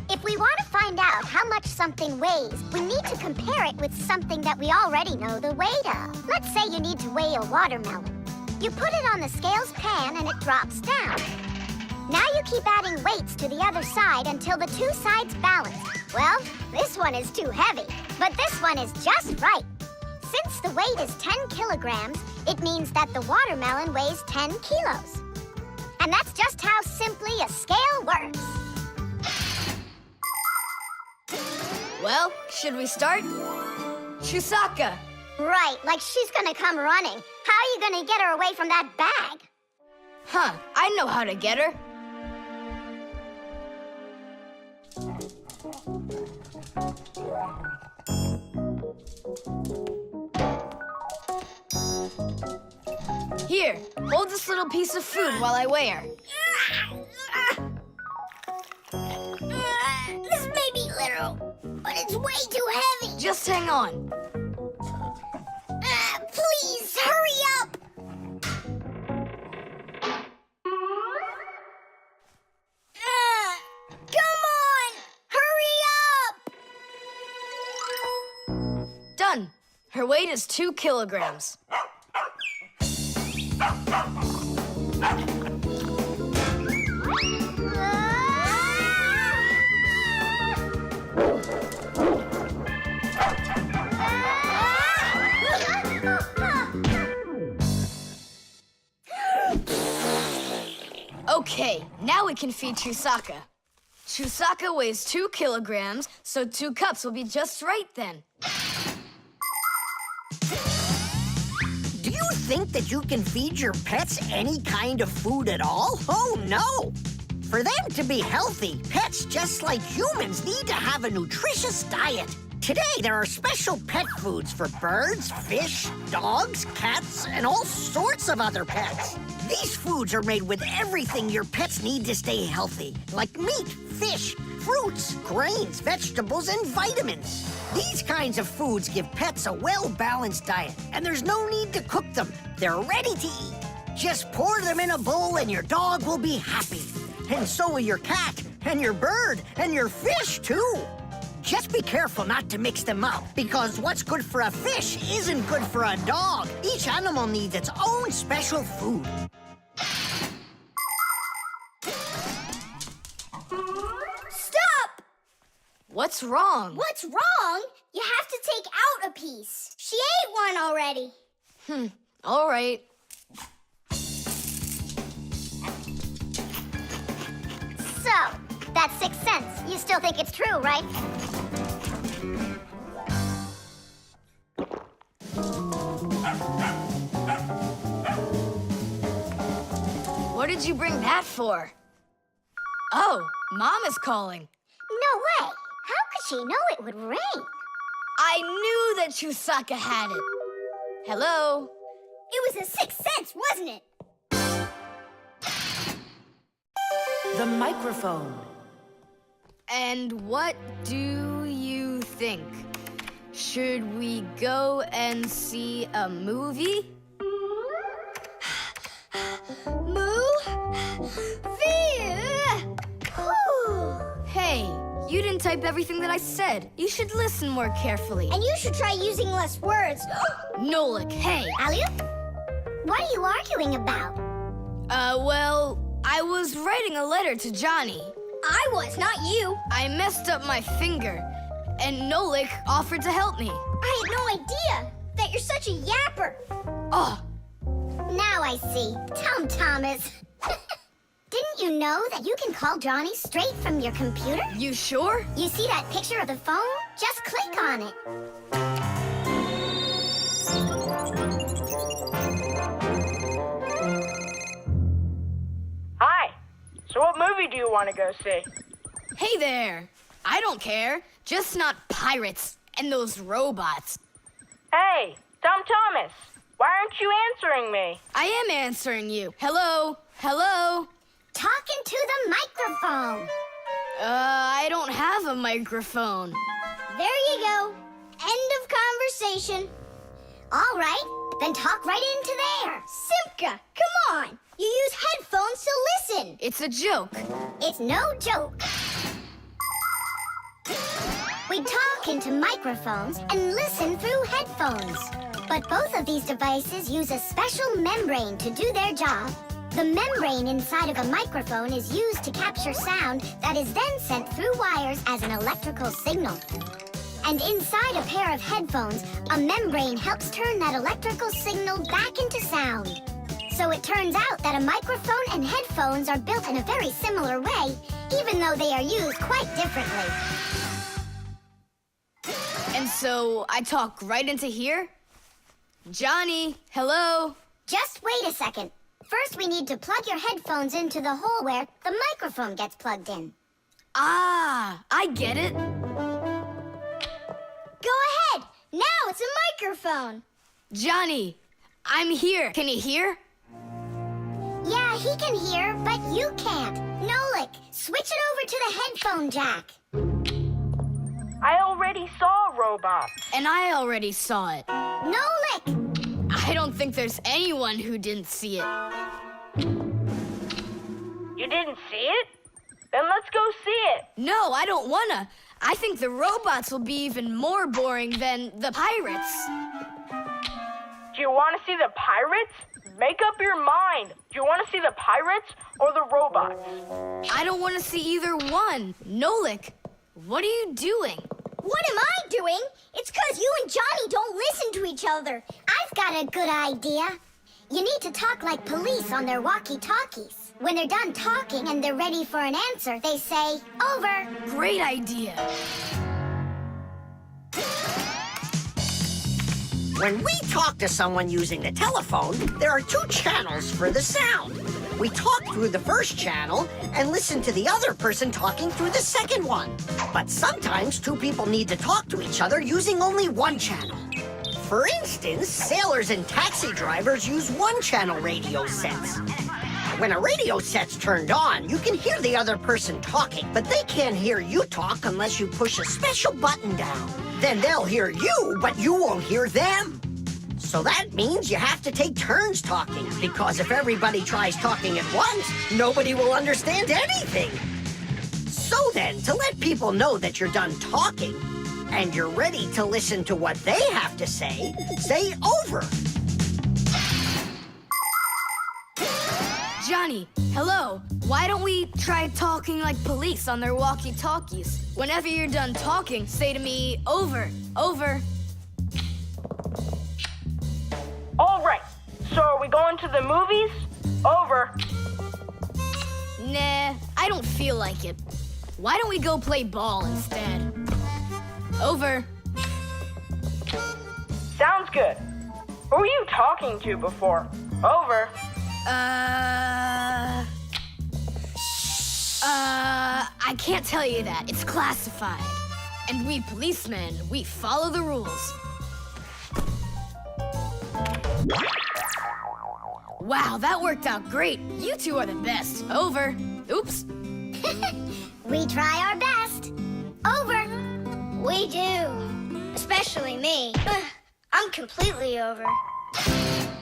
If we want to find out how much something weighs, we need to compare it with something that we already know the weight of. Let's say you need to weigh a watermelon. You put it on the scales pan and it drops down. Now you keep adding weights to the other side until the two sides balance. Well, this one is too heavy, but this one is just right. Since the weight is 10 kilograms, it means that the watermelon weighs 10 kilos. And that's just how simply a scale works. Well, should we start? Chusaka! Right, like she's gonna come running. How are you gonna get her away from that bag? Huh, I know how to get her. Here, hold this little piece of food while I weigh her. This may be literal, but it's way too heavy. Just hang on. Please, hurry up. Come on, hurry up. Done. Her weight is 2 kilograms. Okay, now we can feed Chusaka. Chusaka weighs 2 kilograms, so 2 cups will be just right then. Do you think that you can feed your pets any kind of food at all? Oh, no! For them to be healthy, pets just like humans need to have a nutritious diet. Today, there are special pet foods for birds, fish, dogs, cats, and all sorts of other pets. These foods are made with everything your pets need to stay healthy, like meat, fish, fruits, grains, vegetables, and vitamins. These kinds of foods give pets a well-balanced diet, and there's no need to cook them. They're ready to eat. Just pour them in a bowl and your dog will be happy. And so will your cat, and your bird, and your fish, too. Just be careful not to mix them up, because what's good for a fish isn't good for a dog. Each animal needs its own special food. Stop! What's wrong? What's wrong? You have to take out a piece. She ate one already. All right. So, that's 6 cents. You still think it's true, right? What did you bring that for? Oh, Mom is calling. No way. How could she know it would rain? I knew that Chusaka had it. Hello? It was a 6 cents, wasn't it? The microphone. And what do you think? Should we go and see a movie? Hey, you didn't type everything that I said. You should listen more carefully. And you should try using less words. Nolik, hey. Alley-oop? What are you arguing about? Well, I was writing a letter to Johnny. I was, not you. I messed up my finger, and Nolik offered to help me. I had no idea that you're such a yapper. Oh, Now I see. Tom Thomas. Didn't you know that you can call Johnny straight from your computer? you sure? You see that picture of the phone? Just click on it. Hi. So what movie do you want to go see? Hey there. I don't care. Just not pirates and those robots. Hey, Tom Thomas. Why aren't you answering me? I am answering you. Hello? Hello? Talking to the microphone. I don't have a microphone. There you go. End of conversation. All right, then talk right into there. Simka, come on. You use headphones to listen. It's a joke. It's no joke. We talk into microphones and listen through headphones. But both of these devices use a special membrane to do their job. The membrane inside of a microphone is used to capture sound that is then sent through wires as an electrical signal. And inside a pair of headphones, a membrane helps turn that electrical signal back into sound. So it turns out that a microphone and headphones are built in a very similar way, even though they are used quite differently. And so I talk right into here? Johnny, hello? Just wait a second. First, we need to plug your headphones into the hole where the microphone gets plugged in. Ah, I get it. Go ahead. Now it's a microphone. Johnny, I'm here. Can you hear? Yeah, he can hear, but you can't. Nolik, switch it over to the headphone jack. I already saw a robot. And I already saw it. Nolik! I don't think there's anyone who didn't see it. You didn't see it? Then let's go see it. No, I don't wanna. I think the robots will be even more boring than the pirates. Do you want to see the pirates? Make up your mind. Do you want to see the pirates or the robots? I don't want to see either one. Nolik, what are you doing? What am I doing? It's 'cause you and Johnny don't listen to each other. I've got a good idea. You need to talk like police on their walkie-talkies. When they're done talking and they're ready for an answer, they say, over. Great idea. When we talk to someone using the telephone, there are two channels for the sound. We talk through the first channel and listen to the other person talking through the second one. But sometimes two people need to talk to each other using only one channel. For instance, sailors and taxi drivers use one-channel radio sets. When a radio set's turned on, you can hear the other person talking, but they can't hear you talk unless you push a special button down. Then they'll hear you, but you won't hear them. So that means you have to take turns talking, because if everybody tries talking at once, nobody will understand anything. So then, to let people know that you're done talking, and you're ready to listen to what they have to say over. Johnny, hello. Why don't we try talking like police on their walkie-talkies? Whenever you're done talking, say to me, over, over. All right. So are we going to the movies? Over. Nah, I don't feel like it. Why don't we go play ball instead? Over. Sounds good. Who were you talking to before? Over. I can't tell you that. It's classified. And we policemen, we follow the rules. Wow, that worked out great. You two are the best. Over. Oops. We try our best. Over. We do. Especially me. I'm completely over.